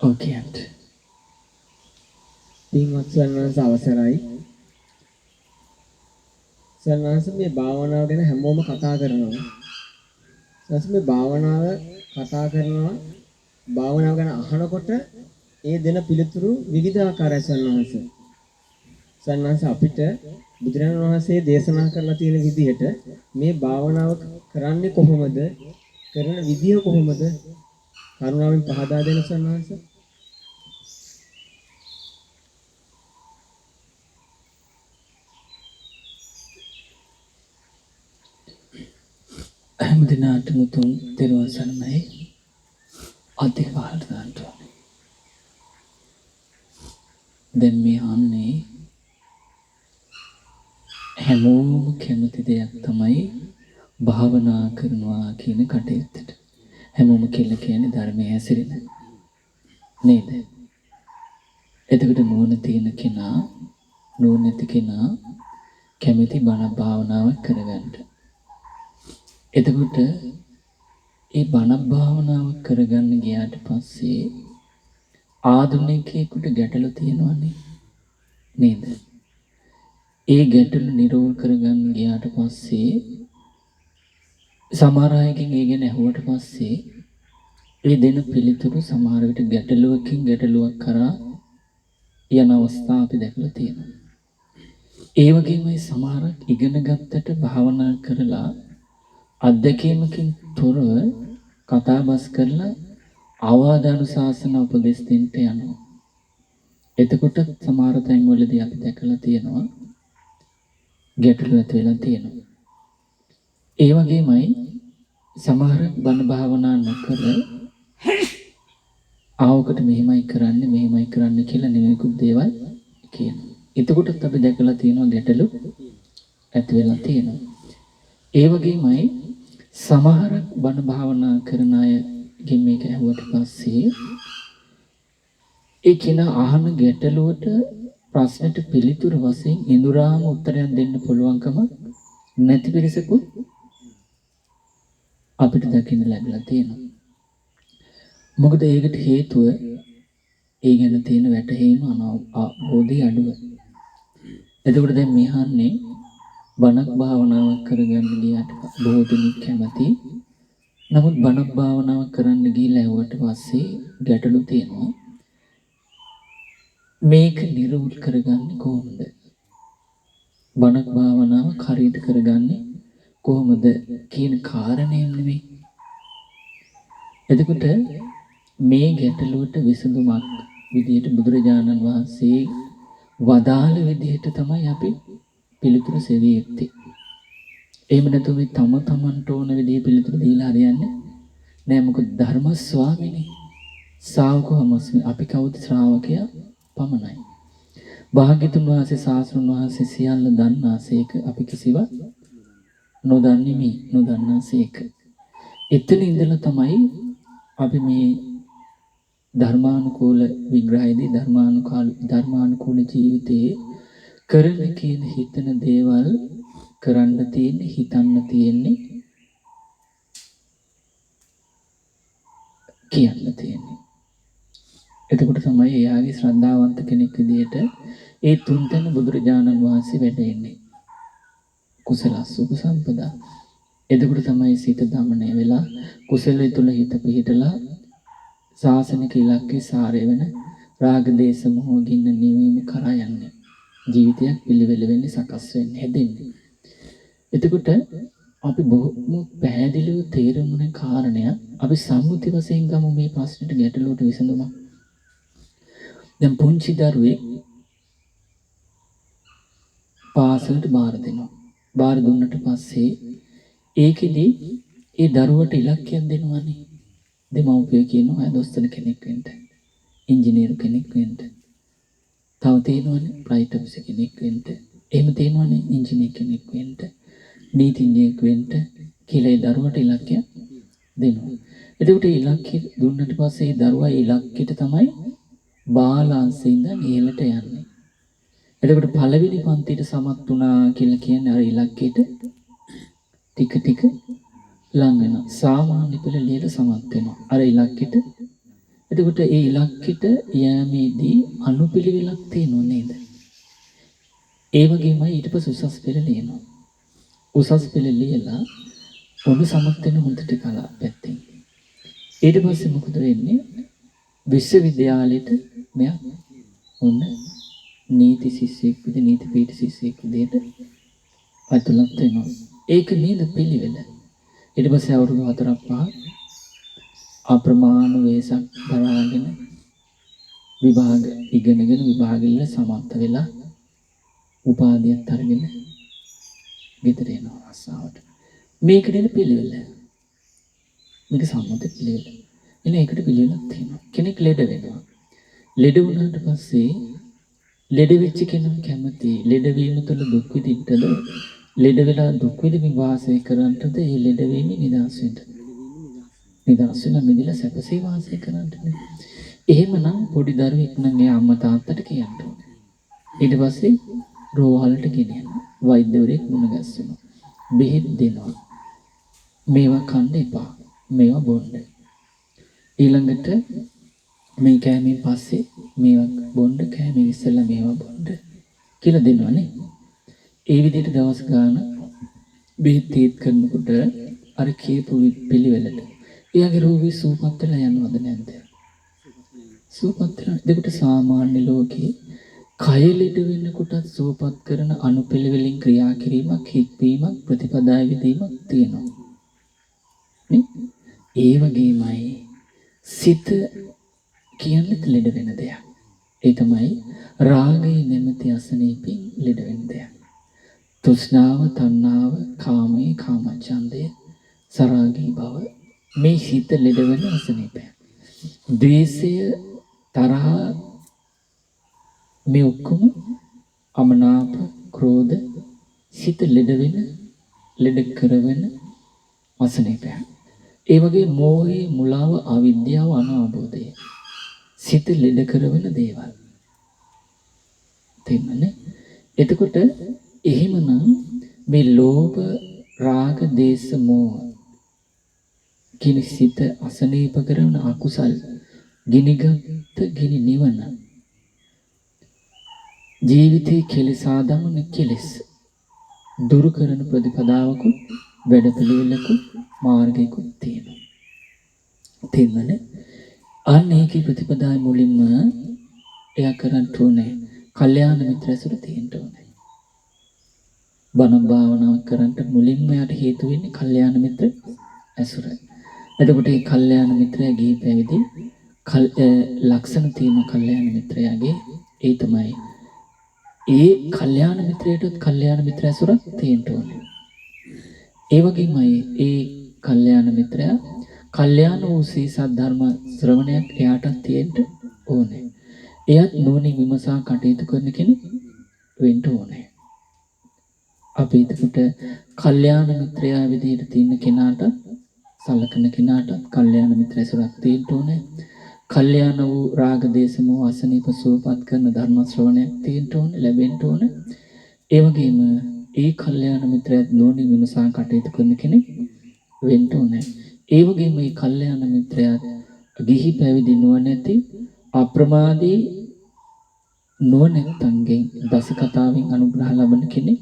ඔකේන්ට. පින්වත් සන්නංශ අවසරයි. සන්නංශ මේ භාවනාව ගැන හැමෝම කතා කරනවා. සන්නංශ මේ භාවනාව කතා කරනවා. භාවනාව ගැන අහනකොට ඒ දෙන පිළිතුරු විවිධාකාරයි සන්නංශ. සන්නංශ අපිට බුදුරජාණන් වහන්සේ දේශනා කරලා තියෙන විදිහට මේ භාවනාව කරන්නේ කොහොමද? කරන විදිය කොහොමද? කරුණාවෙන් පහදා දෙන්න සන්නංශ. හැමදිනාටම උතුම් තෙරුවන් සරණයි. අධික පහළට දාන්න ඕනේ. දැන් මේ අහන්නේ හැමෝම කැමති දෙයක් තමයි භාවනා කරනවා කියන කටයුත්තට. හැමෝම කියලා කියන්නේ ධර්මයේ හැසිරෙන නේද? එතකොට නුවණ තියෙන කෙනා නුවණ නැති කෙනා කැමති බණ භාවනාවක් කරගන්න. එතකොට ඒ බණ භාවනාව කරගන්න ගියාට පස්සේ ආධුනිකයෙකුට ගැටලු තියෙනවනේ නේද? ඒ ගැටලු නිරෝධ කරගන්න ගියාට පස්සේ සමහර අයගෙන් ඒ ගැන ඇහුවට පස්සේ ඒ දෙන පිළිතුරු සමහර විට ගැටලුවකින් ගැටලුවක් කරා යන අවස්ථා අපි දැකලා තියෙනවා. ඒ වගේමයි සමහරක් ඉගෙන ගත්තට භාවනා කරලා අධ්‍යක්ීමකින් තොරව කතා බස් කරලා අවවාදානුශාසන උපදෙස් දෙන්න යනවා. එතකොට සමහර තැන්වලදී අපි දැකලා තියෙනවා ගැටලු ඇති වෙලා තියෙනවා. ඒ වගේමයි සමහර බණ භාවනා නොකර ආවකට මෙහෙමයි කරන්න කියලා නෙවෙයිකුත් දේවල් කියනවා. එතකොටත් අපි දැකලා තියෙනවා ගැටලු ඇති වෙලා තියෙනවා. ඒ වගේමයි සමහර බණ භාවනා කරන අයගෙන් මේක ඇහුවට පස්සේ ඒ කෙනා අහන ගැටලුවට ප්‍රශ්නට පිළිතුරු වශයෙන් ඉඳුරාම උත්තරයක් දෙන්න පුළුවන්කම නැති පිරිසකුත් අපිට දකින්න ලැබිලා තියෙනවා. මොකද ඒකට හේතුව ඒ ගැන තියෙන වැටහීම අවබෝධය අඩුව. එතකොට දැන් මෙහන්නේ බණක් භාවනාවක් කරගන්න ගියාට බොහෝ දෙනෙක් කැමති. නමුත් බණක් භාවනාවක් කරන්න ගිහලා ඇහුවට පස්සේ ගැටලු තියෙනවා. මේක නිරෝධ කරගන්නේ කොහොමද? බණක් භාවනාව හරියට කරගන්නේ කොහොමද කියන කාරණේ නෙවෙයි. එතකොට මේ ගැටලුවට විසඳුමක් විදියට බුදුරජාණන් වහන්සේ වදාළ විදිහට තමයි අපි පිළිතුරු සෙවිය යුත්තේ. එහෙම නැතු මේ තමන්ට ඕන විදිහේ පිළිතුරු දීලා හරියන්නේ නෑ. මොකද ධර්ම ස්වාමීනි ශ්‍රාවකවමස්මි. අපි කවුද? ශ්‍රාවකයා පමණයි. භාග්‍යතුන් වහන්සේ ශාස්ත්‍රඥ වහන්සේ සියල්ල දන්නාසේක අපි කිසිවක් නොදන්නාසේක. එතන ඉඳලා තමයි අපි මේ ධර්මානුකූල විග්‍රහයේදී ධර්මානුකූල ජීවිතයේ කරන කියන හිතන දේවල් කරන්න තියෙන්නේ, හිතන්න තියෙන්නේ, කියන්න තියෙන්නේ. එතකොට තමයි එයාගේ ශ්‍රද්ධාවන්ත කෙනෙක් විදිහට ඒ තුන්තැන බුදුරජාණන් වහන්සේ වැඩ ඉන්නේ. කුසලස් උපසම්පදා. එතකොට තමයි සිත දමනය වෙලා කුසලයේ තුල හිත පිහිටලා ශාසනික ඉලක්කේ සාරය වෙන රාග දේශ මොහ ගින්න නිවීම කරා යන්නේ. ජීවිතයක් පිළිවෙල වෙන්නේ, සකස් වෙන්නේ, හැදෙන්නේ. එතකොට අපි බොහොම පැහැදිලිව තේරුම් ගන්න කාරණය අපි සම්මුති වශයෙන් ගමු මේ ප්‍රශ්නෙට ගැටලුවට විසඳුමක්. දැන් පුංචි දරුවෙක් පාසලට බාර දෙනවා. බාර දුන්නට පස්සේ ඒකෙදි ඒ දරුවට ඉලක්කයක් දෙනවනේ. දෙමව්පිය කියනවා අය දොස්තර කෙනෙක් වෙන්න, ඉංජිනේරු කෙනෙක් වෙන්න. තව තියෙනවනේ ප්‍රයිවට් ඔෆිසර් කෙනෙක් වෙන්න. එහෙම තියෙනවනේ ඉංජිනේර කෙනෙක් වෙන්න, නීතිඥයෙක් වෙන්න කියලා ඒ දරුවට ඉලක්කයක් දෙනවා. එතකොට ඒ ඉලක්කය දුන්නට පස්සේ ඒ දරුවා ඒ ඉලක්කයට තමයි බාලාංශේ ඉඳන් ඉහළට යන්නේ. එතකොට පළවෙනි පන්තියට සමත් වුණා කියලා කියන්නේ අර ඉලක්කයට ටික ටික ලං වෙනවා. සාමාන්‍ය පෙළ ලියලා සමත් වෙනවා. අර ඉලක්කයට එතකොට ඒ ඉලක්කෙට යෑමේදී අනුපිළිවෙලක් තියෙනව නේද? ඒ වගේමයි ඊට පස්සේ උසස් පෙළ ලියනවා. උසස් පෙළ ලියලා ඔන්න සමත් වෙන හොඳට කලා පැත්තෙන්. ඊට පස්සේ මොකද වෙන්නේ? විශ්වවිද්‍යාලෙට මෙයා ඔන්න නීති ශිෂ්‍යයෙක් විදිහට නීති පීඨ ශිෂ්‍යයෙක් විදිහට අතුලත් වෙනවා. ඒක නේද පිළිවෙල. ඊට පස්සේ අවුරුදු 4-5 අප්‍රමාණ වේසක් දරාගෙන විභාග ඉගෙනගෙන විභාගෙල සමත් වෙලා උපාධියත් අරගෙන ගෙදර එනවා රස්සාවට. මේක නේද පිළිවෙල. මේක සම්මත පිළිවෙල. එනේ ඒකට පිළිවෙලක් තියෙනවා. කෙනෙක් ලෙඩ වෙනවා. ලෙඩ වුණාට පස්සේ ලෙඩ වෙච්ච කෙනා කැමති ලෙඩ වීම තුළ දුක් විඳින්නද ලෙඩ වෙලා දුක් විඳින්න වාසය කරන්නටද ඒ ලෙඩ වීමෙන් නිදහස් වෙන්න. නිදහස් වෙන මිදලා සැපසේ වාසය කරන්නටනේ. එහෙමනම් පොඩි දරුවෙක් නම් එයා අම්මා තාත්තට කියන්න ඕනේ. ඊට පස්සේ රෝහලට ගෙනියනවා. වෛද්‍යවරයෙක් මුණ ගැස්සෙනවා. බෙහෙත් දෙනවා. මේවා කන්න එපා. මේවා බොන්න. ඊළඟට මේ කෑමෙන් පස්සේ මේවා බොන්න කෑමෙන් ඉස්සෙල්ලා මේවා බොන්න කියලා දෙනවනේ. ඒ විදිහට දවස් ගාන බෙහෙත් තීත් කරනකොට අර කියපු පිළිවෙලට එයාගේ රෝගී සුවපත් වෙලා යනවද නැද්ද? සුවපත් වෙනවා. ඒකට සාමාන්‍ය ලෝකේ කය ලෙඩ වෙනකොටත් සුවපත් කරන අනුපිළිවෙලින් ක්‍රියා කිරීමක් හික්වීමක් ප්‍රතිපදා විදීමක් තියෙනවා. නේ? ඒ වගේමයි සිත කියන්නේ ලෙඩ වෙන දෙයක්. ඒ තමයි රාගයේ නැමැති අසනීපෙන් ලෙඩ වෙන දෙයක්. තෘෂ්ණාව, තණ්හාව, කාමයේ, කාමච්ඡන්දය, සරාගී බව මේ සිත ලෙඩ වෙන අසනීපය. ද්වේෂය, තරහ මේ ඔක්කොම අමනාප, ක්‍රෝධ සිත ලෙඩ වෙන, ලෙඩ කරවන අසනීපය. ඒ වගේ මෝහය, මුලාව, අවිද්‍යාව, අනාබෝධය සිත ලෙඩ කරවන දේවල්. තේරුණානේ? එතකොට එහෙමනම් මේ ලෝභ, රාග, දේශ, මෝහ කිනි සිත අසනීප කරන අකුසල් ගිනිගත් ගිනි නිවන ජීවිතේ කෙලසා දමන කෙලස් දුරු කරන ප්‍රතිපදාවකුත් වැඩපිළිවෙලකුත් මාර්ගයකුත් තියෙනවා. තේරුණානේ? අන්න ඒකේ ප්‍රතිපදාවේ මුලින්ම එයා කරන්න ඕනේ කල්යාණ මිත්‍ර ඇසුර තියෙන්න ඕනේ. බණ භාවනාව කරන්න මුලින්ම යාට හේතු වෙන්නේ කල්යාණ මිත්‍ර ඇසුර. එතකොට මේ කල්යාණ මිත්‍රයා ගිහි පැවිදි ලක්ෂණ තියෙන කල්යාණ මිත්‍රයාගේ ඒ තමයි ඒ කල්යාණ මිත්‍රයටත් කල්යාණ මිත්‍ර ඇසුරක් තියෙන්න ඕනේ. ඒ වගේමයි ඒ කල්යාණ මිත්‍රයා කල්යාණ වූ සී සද්ධර්ම ශ්‍රවණයක් එයාටත් තියෙන්න ඕනේ. එයත් නුවණින් විමසා කටයුතු කරන කෙනෙක් වෙන්න ඕනේ. අපි එතකොට කල්යාණ මිත්‍රයා විදිහට තියෙන කෙනාට සලකන කෙනාට කල්යාණ මිත්‍ර ඇසුරක් තියෙන්න ඕනේ. කල්යාණ වූ රාග දේශ මොහ අසනීප සුවපත් කරන ධර්ම ශ්‍රවණයක් තියෙන්න ඕනේ, ලැබෙන්න ඕනේ. ඒ වගේම ඒ කල්යාණ මිත්‍රයාත් නුවණින් විමසා කටයුතු කරන කෙනෙක් වෙන්න ඕනේ. ඒ වගේම මේ කල්යාණ මිත්‍රයාත් ගිහි පැවිදි නුවණැති අප්‍රමාදී නුවණැත්තන්ගෙන් දස කතාවෙන් අනුග්‍රහ ලබන කෙනෙක්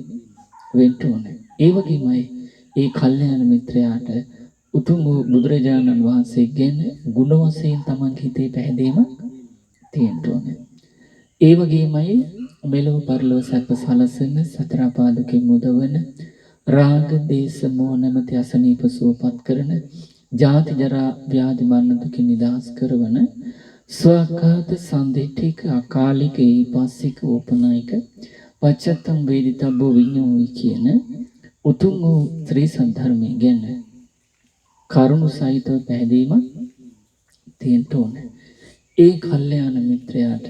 වෙන්න ඕනේ. ඒ වගේමයි ඒ කල්යාණ මිත්‍රයාට උතුම් බුදුරජාණන් වහන්සේ ගැන ගුණ වශයෙන් තමන්ගේ හිතේ පැහැදීමක් තියෙන්න ඕනේ. ඒ වගේමයි මෙලොව පරලොව සැප සලසන සතර පාදකෙන් මුදවන රාග දේශ මොහ නැමැති අසනීප සුවපත් කරන ජාති ජරා ව්‍යාධි මරණ දුකින් නිදහස් කරවන ස්වකහත සම්දිඨික අකාලික ඊපස්සික ඕපනායක පච්චත්තම් වේදිතබ්බෝ විඤ්ඤෝයි කියන උතුම් වූ ත්‍රි සද්ධර්මයේ ගැන කරුණු සහිතව පැහැදීමක් තියෙන්න ඕනේ. ඒ කල්යාණ මිත්‍රයාට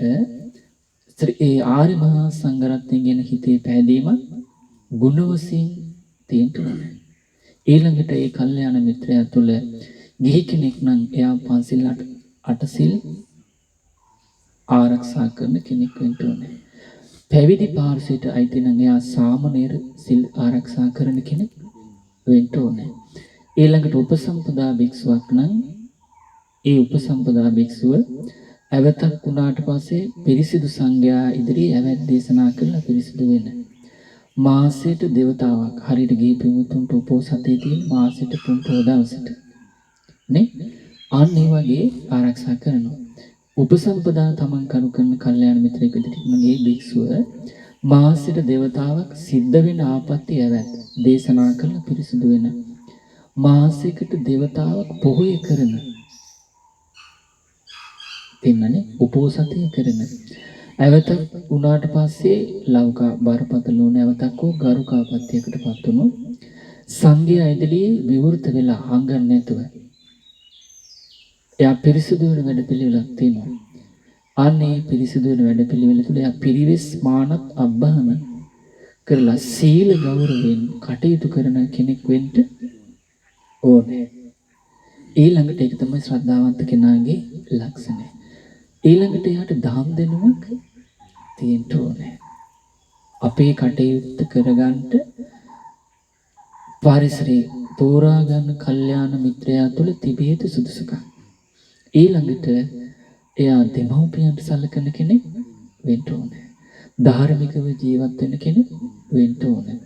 ඒ ආර්ය මහා සංඝරත්නය ගැන හිතේ පැහැදීමක් ගුණ වශයෙන් තියෙන්න ඕනේ. ඊළඟට ඒ කල්යාණ මිත්‍රයා තුළ ගිහි කෙනෙක් නම් එයා පන්සිල් අටසිල් ආරක්ෂා කරන කෙනෙක් වෙන්න ඕනේ. පැවිදි පාර්ශ්වයට අයිති නම් එයා සාමණේර සිල් ආරක්ෂා කරන කෙනෙක් වෙන්න ඕනේ. ඊළඟට උපසම්පදා භික්ෂුවක් නම් ඒ උපසම්පදා භික්ෂුව ඇවතක් වුණාට පස්සේ පිරිසිදු සංඝයා ඉදිරියේ ඇවැත් දේශනා කරලා පිරිසිදු වෙන මාසයට දෙවතාවක් හරියට ගිහි පින්වුතුන්ට උපෝසතේ තියෙන මාසයට තුන් පොහොය දවසට නේ අන්න ඒ වගේ ආරක්ෂා කරනවා. උපසම්පදා තමන් කරු කරන කල්යාණ මිත්‍රයෙක් විදිහට මගේ භික්ෂුව මාසෙට දෙවතාවක් සිද්ධ වෙන ආපත්‍ය ඇවැත් දේශනා කරලා පිරිසිදු වෙන මාසයකට දෙවතාවක් පොහොය කරන තින්නනේ උපෝසතය කරන ඇවත උනාට පස්සේ ලෞකා බරපතල වුණ ඇවතක් හෝ ගරුකාපත්‍යයකට පත් වුණු සංඝයා ඉදිරියේ විවෘත වෙලා හංගන්නේ නැතුව එයා පිරිසිදු වෙන වැඩපිළිවෙලක් තියෙනවා. අනේ පිරිසිදු වෙන වැඩපිළිවෙල තුළ එයා පිරිවෙස් මානත් අබ්බහන කරලා සීල ගෞරවයෙන් කටයුතු කරන කෙනෙක් වෙන්න ඕනේ. ඊළඟට ඒක තමයි ශ්‍රද්ධාවන්ත කෙනාගේ ලක්ෂණය. ඊළඟට එයාට දහම් දෙනුමක් තියෙන්න ඕනේ. අපේ කටයුත්ත කරගන්න පරිසරේ තෝරා ගන්න කල්යාණ මිත්‍රයා තුළ තිබිය යුතු සුදුසුකම්. ඊළඟට එයා දෙමව්පියන්ට සලකන කෙනෙක් වෙන්න ඕනේ. ධාර්මිකව ජීවත් වෙන කෙනෙක් වෙන්න ඕනේ.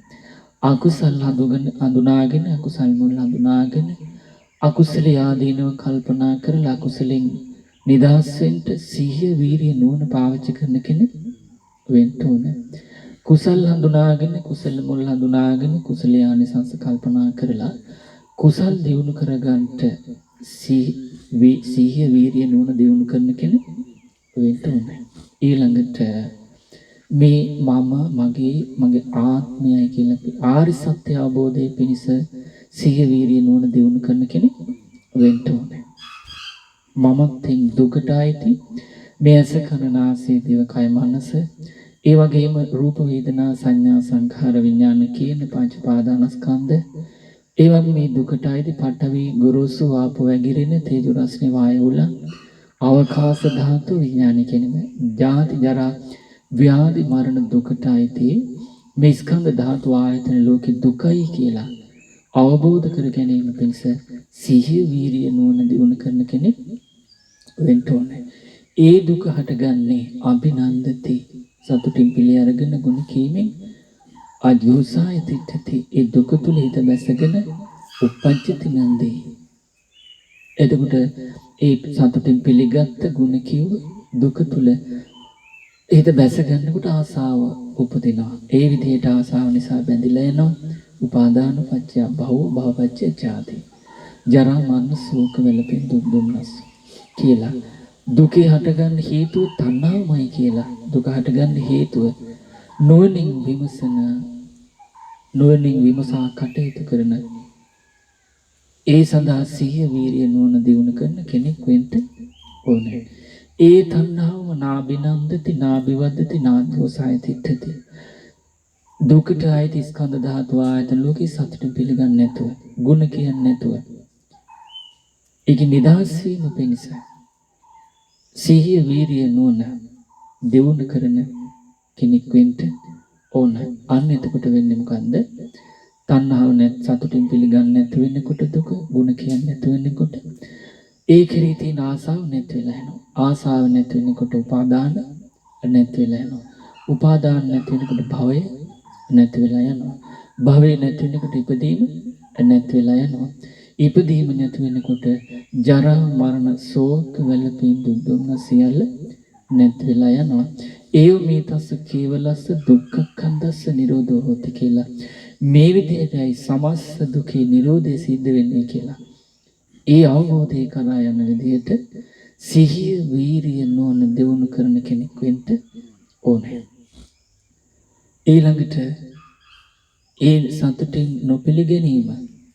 අකුසල් හඳුනාගෙන අකුසල් මුල් හඳුනාගෙන අකුසල ආදීනව කල්පනා කරලා අකුසලෙන් නිදහස් වෙන්න සිහිය වීරිය නුවණ පාවිච්චි කරන කෙනෙක් වෙන්න ඕනේ. කුසල් හඳුනාගෙන කුසල මුල් හඳුනාගෙන කුසල ආනිසංස කල්පනා කරලා කුසල් දියුණු කරගන්නට සිහිය වීරිය නුවණ දියුණු කරන කෙනෙක් වෙන්න ඕනේ. ඊළඟට මේ මගේ ආත්මයයි කියලා ආරි සත්‍ය අවබෝධයේ පිණිස සිහිය වීරිය නුවණ දියුණු කරන කෙනෙක් වෙන්න ඕනේ. මමත්ෙන් දුකට ආйти මේ ඇස කන නාසය දිව කය මනස ඒ වගේම රූප වේදනා සංඥා සංඛාර විඥාන කියන පංච පාදානස්කන්ධ ඒ වගේ මේ දුකට ආйти පඨවි ගුරුසු ආපෝ වැගිරෙන තේජු රස්නේ වායුල අවකාශ ධාතු විඥාන කියන ජාති ජරා ව්‍යාධි මරණ දුකට ආйти මේ ස්කන්ධ ධාතු ආයතන ලෝකේ දුකයි කියලා අවබෝධ කර ගැනීම පිණිස සිහිය වීරිය නුවණ දියුණු කරන කෙනෙක් වෙන්න ඕනේ. ඒ දුක හටගන්නේ අභිනන්දති සතුටින් පිළි අරගෙන ගුණ කීමෙන් අජෝසාය තිටති ඒ දුක තුල හිත බැසගෙන උපජ්ජති නන්දේ. එතකොට ඒ සතුටින් පිළිගත් ගුණ කිව්ව දුක තුල හිත බැස ගන්නකොට ආසාව උපදිනවා. ඒ විදිහට ආසාව නිසා බැඳිලා යනවා. උපාදාන පත්‍ය භව භවපත්‍ය ජාති ජරා මරණ ශෝක වෙලපෙන් දුක් දුම්නස් කියලා දුකේ හටගන්න හේතුව තණ්හාවමයි කියලා දුක හටගන්න හේතුව නොනින් විමසා කටයුතු කරන ඒ සඳහා සිහිය වීරිය නුවණ දියුණු කරන කෙනෙක් වෙන්න ඕනේ. ඒ තණ්හාව නාබිනන්දති නාබිවද්දති නාදෝසාය තිට්ඨති දුකට ආйти ස්කන්ධ ධාතු ආයතන ලෝකේ සතුටින් පිළිගන්නේ නැතුව ಗುಣ කියන්නේ නැතුව ඒක නිදහස් වීම පිණිස සිහිය වීරිය නුවණ දියුණු කරන කෙනෙක් වෙන්න ඕන. අන්න එතකොට වෙන්නේ මොකන්ද? තණ්හාව නැත් සතුටින් පිළිගන්නේ නැතු වෙනකොට දුක, ಗುಣ කියන්නේ නැතු වෙනකොට ඒ කෙරෙහි තියෙන ආසාව නැති වෙලා යනවා. ආසාව නැති වෙනකොට උපාදාන නැති වෙලා යනවා. උපාදාන නැති වෙනකොට භවය නැති වෙලා යනවා. භවය නැති වෙනකොට ඉපදීම නැති වෙලා යනවා. ඉපදීම නැති වෙනකොට ජරා මරණ ශෝක වෙලපින් දුක් දුම්න සියල්ල නැති වෙලා යනවා. ඒව මේ තස්ස කේවලස්ස දුක්ඛඛන්දස්ස නිරෝධෝ හොති කියලා මේ විදිහටයි සමස්ත දුකේ නිරෝධය සිද්ධ වෙන්නේ කියලා. ඒ අවබෝධය කරා යන විදිහට සිහිය වීරිය නොවන දියුණු කරන කෙනෙක් වෙන්න ඕනේ. ඊළඟට ඒ සතුටින් නොපිළිගැනීම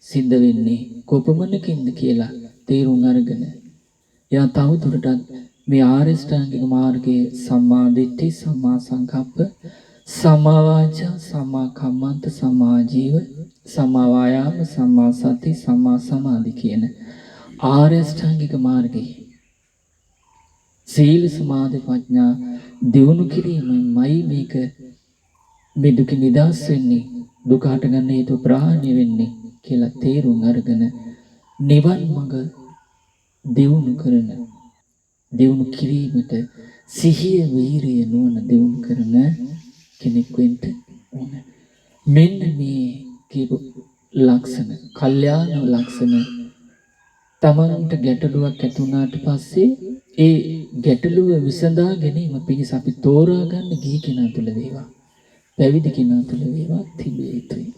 සිද්ධ වෙන්නේ කොපමණකින්ද කියලා තේරුම් අරගෙන එයා තවදුරටත් මේ ආරියෂ්ඨාංගික මාර්ගයේ සම්මා දිට්ඨි සම්මා සංකප්ප සම්මා වාචා සම්මා කම්මන්ත සම්මා ජීව සම්මා වායාම සම්මා සති සම්මා සමාධි කියන ආරියෂ්ඨාංගික මාර්ගයේ සීල සමාධි ප්‍රඥා දියුණු කිරීමයි මේක මේ දුක නිදහස් වෙන්නේ දුක හට ගන්න හේතු ප්‍රහාණය වෙන්නේ කියලා තේරුම් අරගෙන නිවන් මඟ දියුණු කරන දියුණු කිරීමට සිහිය වීරිය නුවණ දියුණු කරන කෙනෙක් වෙන්න ඕන. මෙන්න මේ කියපු ලක්ෂණ, කල්යාණ ලක්ෂණ තමන්ට ගැටලුවක් ඇති වුණාට පස්සේ ඒ ගැටලුව විසඳා ගැනීම පිණිස අපි තෝරා ගන්න ගිහි කෙනා තුළ වේවා, පැවිදි කෙනා තුළ වේවා තිබිය යුතුයි.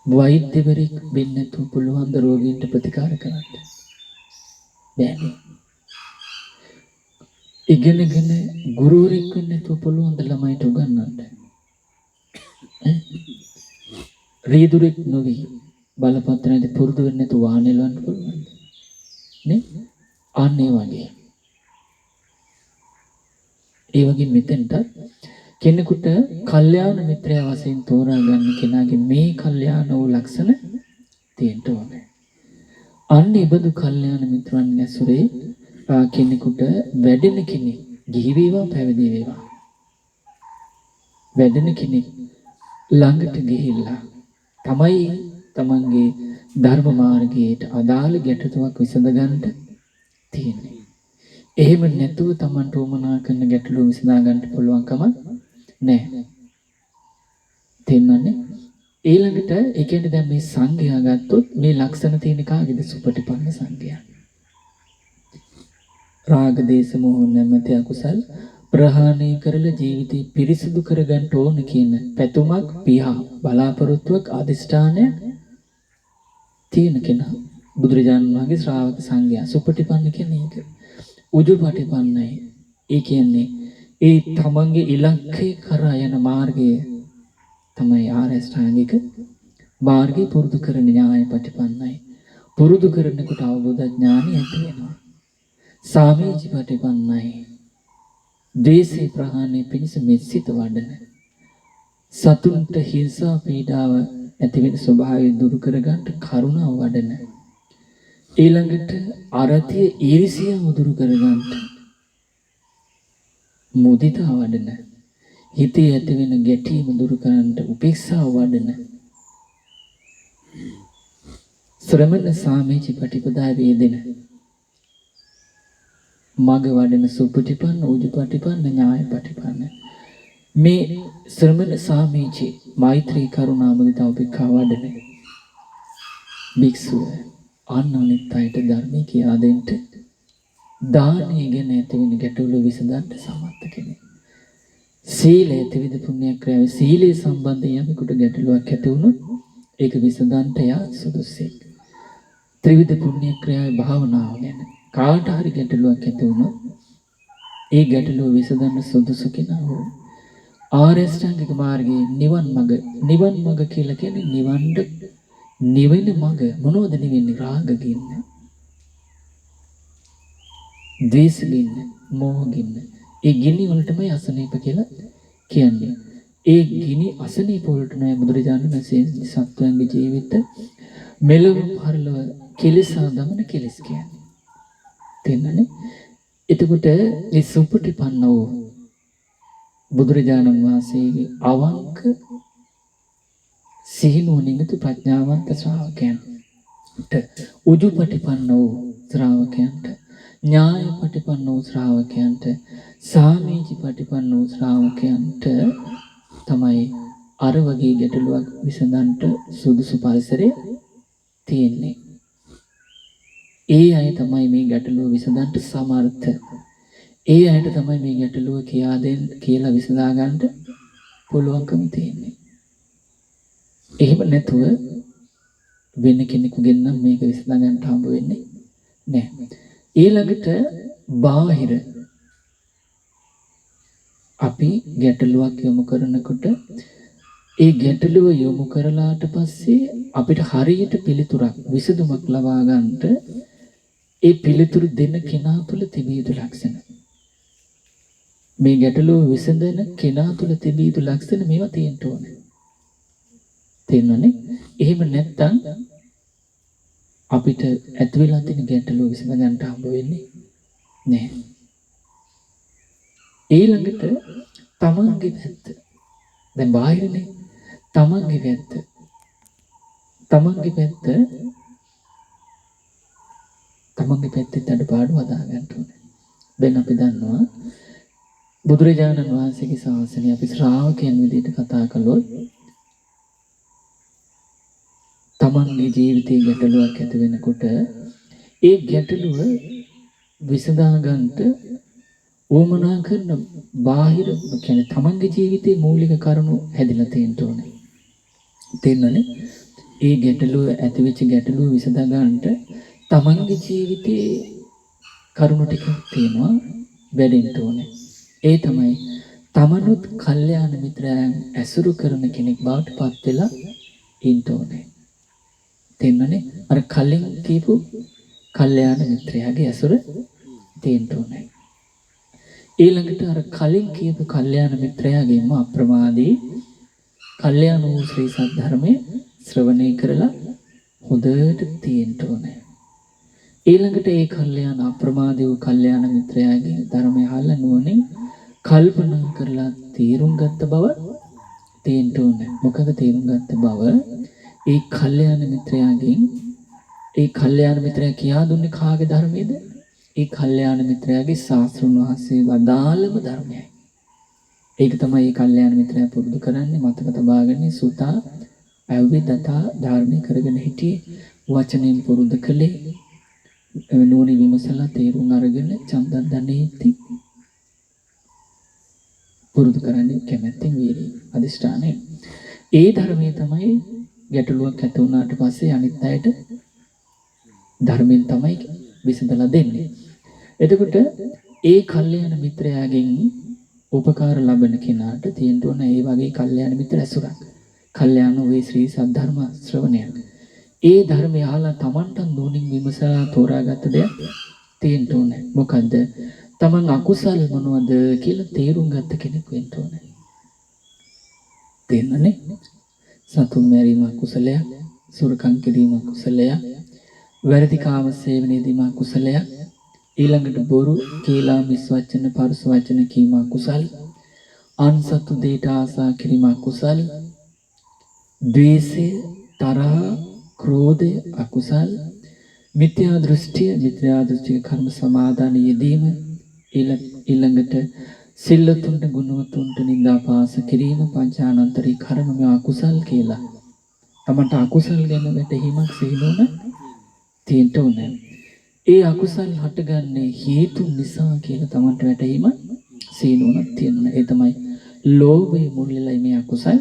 වෛද්‍යවරයෙක් වෙන්න නැතුව පුළුවන් ද රෝගීන්ට ප්‍රතිකාර කරන්න? බැහැ. ඉගෙනගෙන ගුරුවරයෙක් වෙන්න නැතුව පුළුවන් ද ළමයිට උගන්වන්න? රීදුරෙක් නොවි බලපත්‍රයේදී පුරුදු වෙන්න නැතුව වාහනේ ලවන්න පුළුවන් නේ? අන්න ඒ වගේ මෙතෙන්ට කෙනෙකුට කල්යාණ මිත්‍රයා වශයෙන් තෝරා ගන්න කෙනාගේ මේ කල්යාණ වූ ලක්ෂණ තියෙන්න ඕනේ. අන්න ඒ බඳු කල්යාණ මිත්‍රයන් ඇසුරේ කෙනෙකුට වැඩෙන කෙනෙක්, ගිහි වේවා පැවිදි වේවා, වැඩෙන කෙනෙක් ළඟට ගිහිල්ලා තමයි තමන්ගේ ධර්ම මාර්ගයට අදාළ ගැටලුවක් විසඳ ගන්නට තියෙන්නේ. එහෙම නැතුව තමන්ට උමනා කරන ගැටලුව විසඳා ගන්නට පුළුවන්කම නැහැ. තේන්නන්නේ? ඊළඟට ඒ කියන්නේ දැන් මේ සංඝයා ගත්තොත් මේ ලක්ෂණ තියෙන කාගේද? සුපටිපන්න සංඝයා. රාග දේශ මොහ නැමැති අකුසල් ප්‍රහාණය කරලා ජීවිතේ පිරිසිදු කරගන්න ඕන කියන පැතුමක්, පියා බලාපොරොත්තුවක්, අදිෂ්ඨානයක් තියෙන කෙනා බුදුරජාණන් වහන්සේ ශ්‍රාවක සංඝයා. සුපටිපන්න කියන්නේ ඒක. උජුපටිපන්නයි. ඒ කියන්නේ ඒ තමන්ගේ ඉලක්කය කරා යන මාර්ගය තමයි ආරෂ්ඨාංගික මාර්ගය පුරුදු කරන ඥායපටිපන්නයි. පුරුදු කරනකොට අවබෝධ ඥානය ඇති වෙනවා. සාමීචිපටිපන්නයි. දේශේ ප්‍රහාණය පිණිස මෙත්සිත වඩන. සතුන්ට හිංසා පීඩාව ඇති වෙන ස්වභාවය දුරු කරගන්න කරුණාව වඩන. ඊළඟට අරතිය ඊර්ෂ්‍යාව දුරු කරගන්න මුදිතා වඩන. හිතේ ඇති වෙන ගැටීම දුරු කරන්න උපේක්ෂාව වඩන. ශ්‍රමණ සාමීචි ප්‍රතිපදාවේ යෙදෙන. මග වඩන සුපටිපන්න, උජුපටිපන්න, ඥායපටිපන්න. මේ ශ්‍රමණ සාමීචි මෛත්‍රී කරුණා මුදිතා උපේක්ඛා වඩන භික්ෂුව අනිත් අයට ධර්මයේ කියා දෙන්න, දානය ගැන ඇති වෙන ගැටලු විසඳන්න සමර්ථ කෙනෙක්. සීලය ත්‍රිවිධ පුණ්‍ය ක්‍රියාව, සීලේ සම්බන්ධයෙන් යමෙකුට ගැටලුවක් ඇති වුණොත් ඒක විසඳන්න යා සුදුසෙක්. ත්‍රිවිධ පුණ්‍ය ක්‍රියාවේ භාවනාව ගැන කාට හරි ගැටලුවක් ඇති වුණොත් ඒ ගැටලුව විසඳන්න සුදුසු කෙනා වූ ආර්ය අෂ්ටාංගික මාර්ගයේ නිවන් මඟ කියලා කියන්නේ නිවෙන මඟ. මොනවද නිවෙන්නේ? රාග ගින්න, ද්වේෂ ගින්න, මෝහ ගින්න. ඒ ගිනි වලටමයි අසනීප කියලා කියන්නේ. ඒ ගිනි අසනීප වලට නෑ බුදුරජාණන් වහන්සේ සත්වයන්ගේ ජීවිත මෙලොව පරලොව කෙලෙසා දමන කෙලස් කියන්නේ. තේන්නනේ? එතකොට මේ සුපටිපන්න වූ බුදුරජාණන් වහන්සේගේ අවංක සිහිනුවණින් යුතු ප්‍රඥාවන්ත ශ්‍රාවකයන්ට, උජුපටිපන්න වූ ශ්‍රාවකයන්ට, ඥායපටිපන්න වූ ශ්‍රාවකයන්ට, සාමීචිපටිපන්න වූ ශ්‍රාවකයන්ට තමයි අර වගේ ගැටලුවක් විසඳන්නට සුදුසු පරිසරය තියෙන්නේ. ඒ අය තමයි මේ ගැටලුව විසඳන්න සමර්ථ. ඒ අයට තමයි මේ ගැටලුව කියලා විසඳා ගන්නට පුළුවන්කම තියෙන්නේ. එහෙම නැතුව වෙන කෙනෙකුගෙන් නම් මේක විසඳා ගන්නට හම්බ වෙන්නේ නැහැ. ඊළඟට බාහිර අපි ගැටලුවක් යොමු කරනකොට ඒ ගැටලුව යොමු කරලාට පස්සේ අපිට හරියට පිළිතුරක්, විසඳුමක් ලබා ගන්නට ඒ පිළිතුරු දෙන කෙනා තුළ තිබිය යුතු ලක්ෂණ. මේ ගැටලුව විසඳන කෙනා තුළ තිබිය යුතු ලක්ෂණ මේවා තියෙන්න ඕනේ. තේරෙනවනේ? එහෙම නැත්නම් අපිට ඇති වෙලා තියෙන ගැටලුව විසඳ ගන්නට හම්බ වෙන්නේ නැහැ. ඊළඟට තමන්ගේ පැත්ත. දැන් බාහිරනේ තමන්ගේ පැත්ත තමන්ගේ පැත්තේ අඩපාඩු හදා ගන්න ඕනේ. දැන් අපි දන්නවා බුදුරජාණන් වහන්සේගේ ශාසනය අපි ශ්‍රාවකයන් විදිහට කතා කළොත් තමන්ගේ ජීවිතයේ ගැටලුවක් ඇති වෙනකොට ඒ ගැටලුව විසඳා ගන්නට උවමනා කරන බාහිර කියන්නේ තමන්ගේ ජීවිතයේ මූලික කරුණු හැදිලා තියෙන්න ඕනේ. තේන්නනේ? ඒ ගැටලුව ඇතිවෙච්ච ගැටලුව විසඳා ගන්නට තමන්ගේ ජීවිතයේ කරුණු ටිකක් තියෙනවා වැඩෙන්න ඕනේ. ඒ තමයි තමනුත් කල්යාණ මිත්‍රයන් ඇසුරු කරන කෙනෙක් බවට පත් වෙලා ඉන්න ඕනේ. තේන්නනේ? අර කලින් කියපු කල්යාණ මිත්‍රයාගේ ඇසුර තියෙන්න ඕනේ. ඊළඟට අර කලින් කියපු කල්යාණ මිත්‍රයාගෙන්ම අප්‍රමාදී කල්යාණ වූ ශ්‍රී සද්ධර්මයේ ශ්‍රවණය කරලා හොඳට තියෙන්න ඕනේ. ඊළඟට ඒ කල්යාණ අප්‍රමාදී වූ කල්යාණ මිත්‍රයාගේ ධර්මය අහලා නුවණින් කල්පනා කරලා තීරුම් ගත්ත බව තියෙන්න ඕනේ. මොකද තීරුම් ගත්ත බව ඒ කල්යාණ මිත්‍රයාගෙන් ඒ කල්යාණ මිත්‍රයා කියා දුන්නේ කාගේ ධර්මයේද? ඒ කල්යාණ මිත්‍රයාගේ ශාස්ත්‍රුන් වහන්සේ වදාළම ධර්මයයි. ඒක තමයි මේ කල්යාණ මිත්‍රයා පුරුදු කරන්නේ මතක තබාගන්නේ සුතා අවවිදතා ධර්මයේ කරගෙන හිටියේ වචනෙන් පුරුදු කළේ නෝනි විමසලා තේරුම් අරගෙන චන්දන් දන්නේති පුරුදු කරන්නේ කැමැත්තෙන් වීර්යයෙන් අදිෂ්ඨානයෙන්. ඒ ධර්මයේ තමයි ගැටලුවක් ඇති වුණාට පස්සේ අනිත් අයට ධර්මයෙන් තමයි විසඳලා දෙන්නේ. එතකොට ඒ කල්යාණ මිත්‍රයාගෙන් උපකාර ලබන කෙනාට තියෙන්න ඕන ඒ වගේ කල්යාණ මිත්‍ර ඇසුරක්. කල්යාණ වේ ශ්‍රී සද්ධර්ම ශ්‍රවණයක්. ඒ ධර්මය අහලා Tamanට නෝනින් විමසලා තෝරාගත්ත දෙයක් තියෙන්න ඕනේ. මොකද්ද? Taman අකුසල් මොනවද කියලා තේරුම් ගත්ත කෙනෙක් වෙන්න ඕනේ. තේන්නනේ? සතුන් මැරීම කුසලයක්, සුරකම් කිරීම කුසලයක්, වැරදි කාම සේවනයේදීම කුසලයක්, ඊළඟට බොරු, කේලා, මිස් වචන, පරුස වචන කීම කුසල, අන්සතු දෙයට ආසා කිරීම කුසල, ද්වේෂය, තරහ, ක්‍රෝධය අකුසල, මිත්‍යා දෘෂ්ටික කර්ම සමාදාන යෙදීම, ඊළඟට සිල්ලතුන්ට ගුණවතුන්ට නින්දාපාස කිරීම පංචානන්තරී කර්ම මේ අකුසල් කියලා. තමන්ට අකුසල් ගැන වැටහීමක් සිහිනුවන තියෙන්න ඕනේ. ඒ අකුසල් හටගන්නේ හේතු නිසා කියලා තමන්ට වැටහීම සිහිනුවනක් තියෙනවා. ඒ තමයි ලෝභය මුල් වෙලා මේ අකුසල්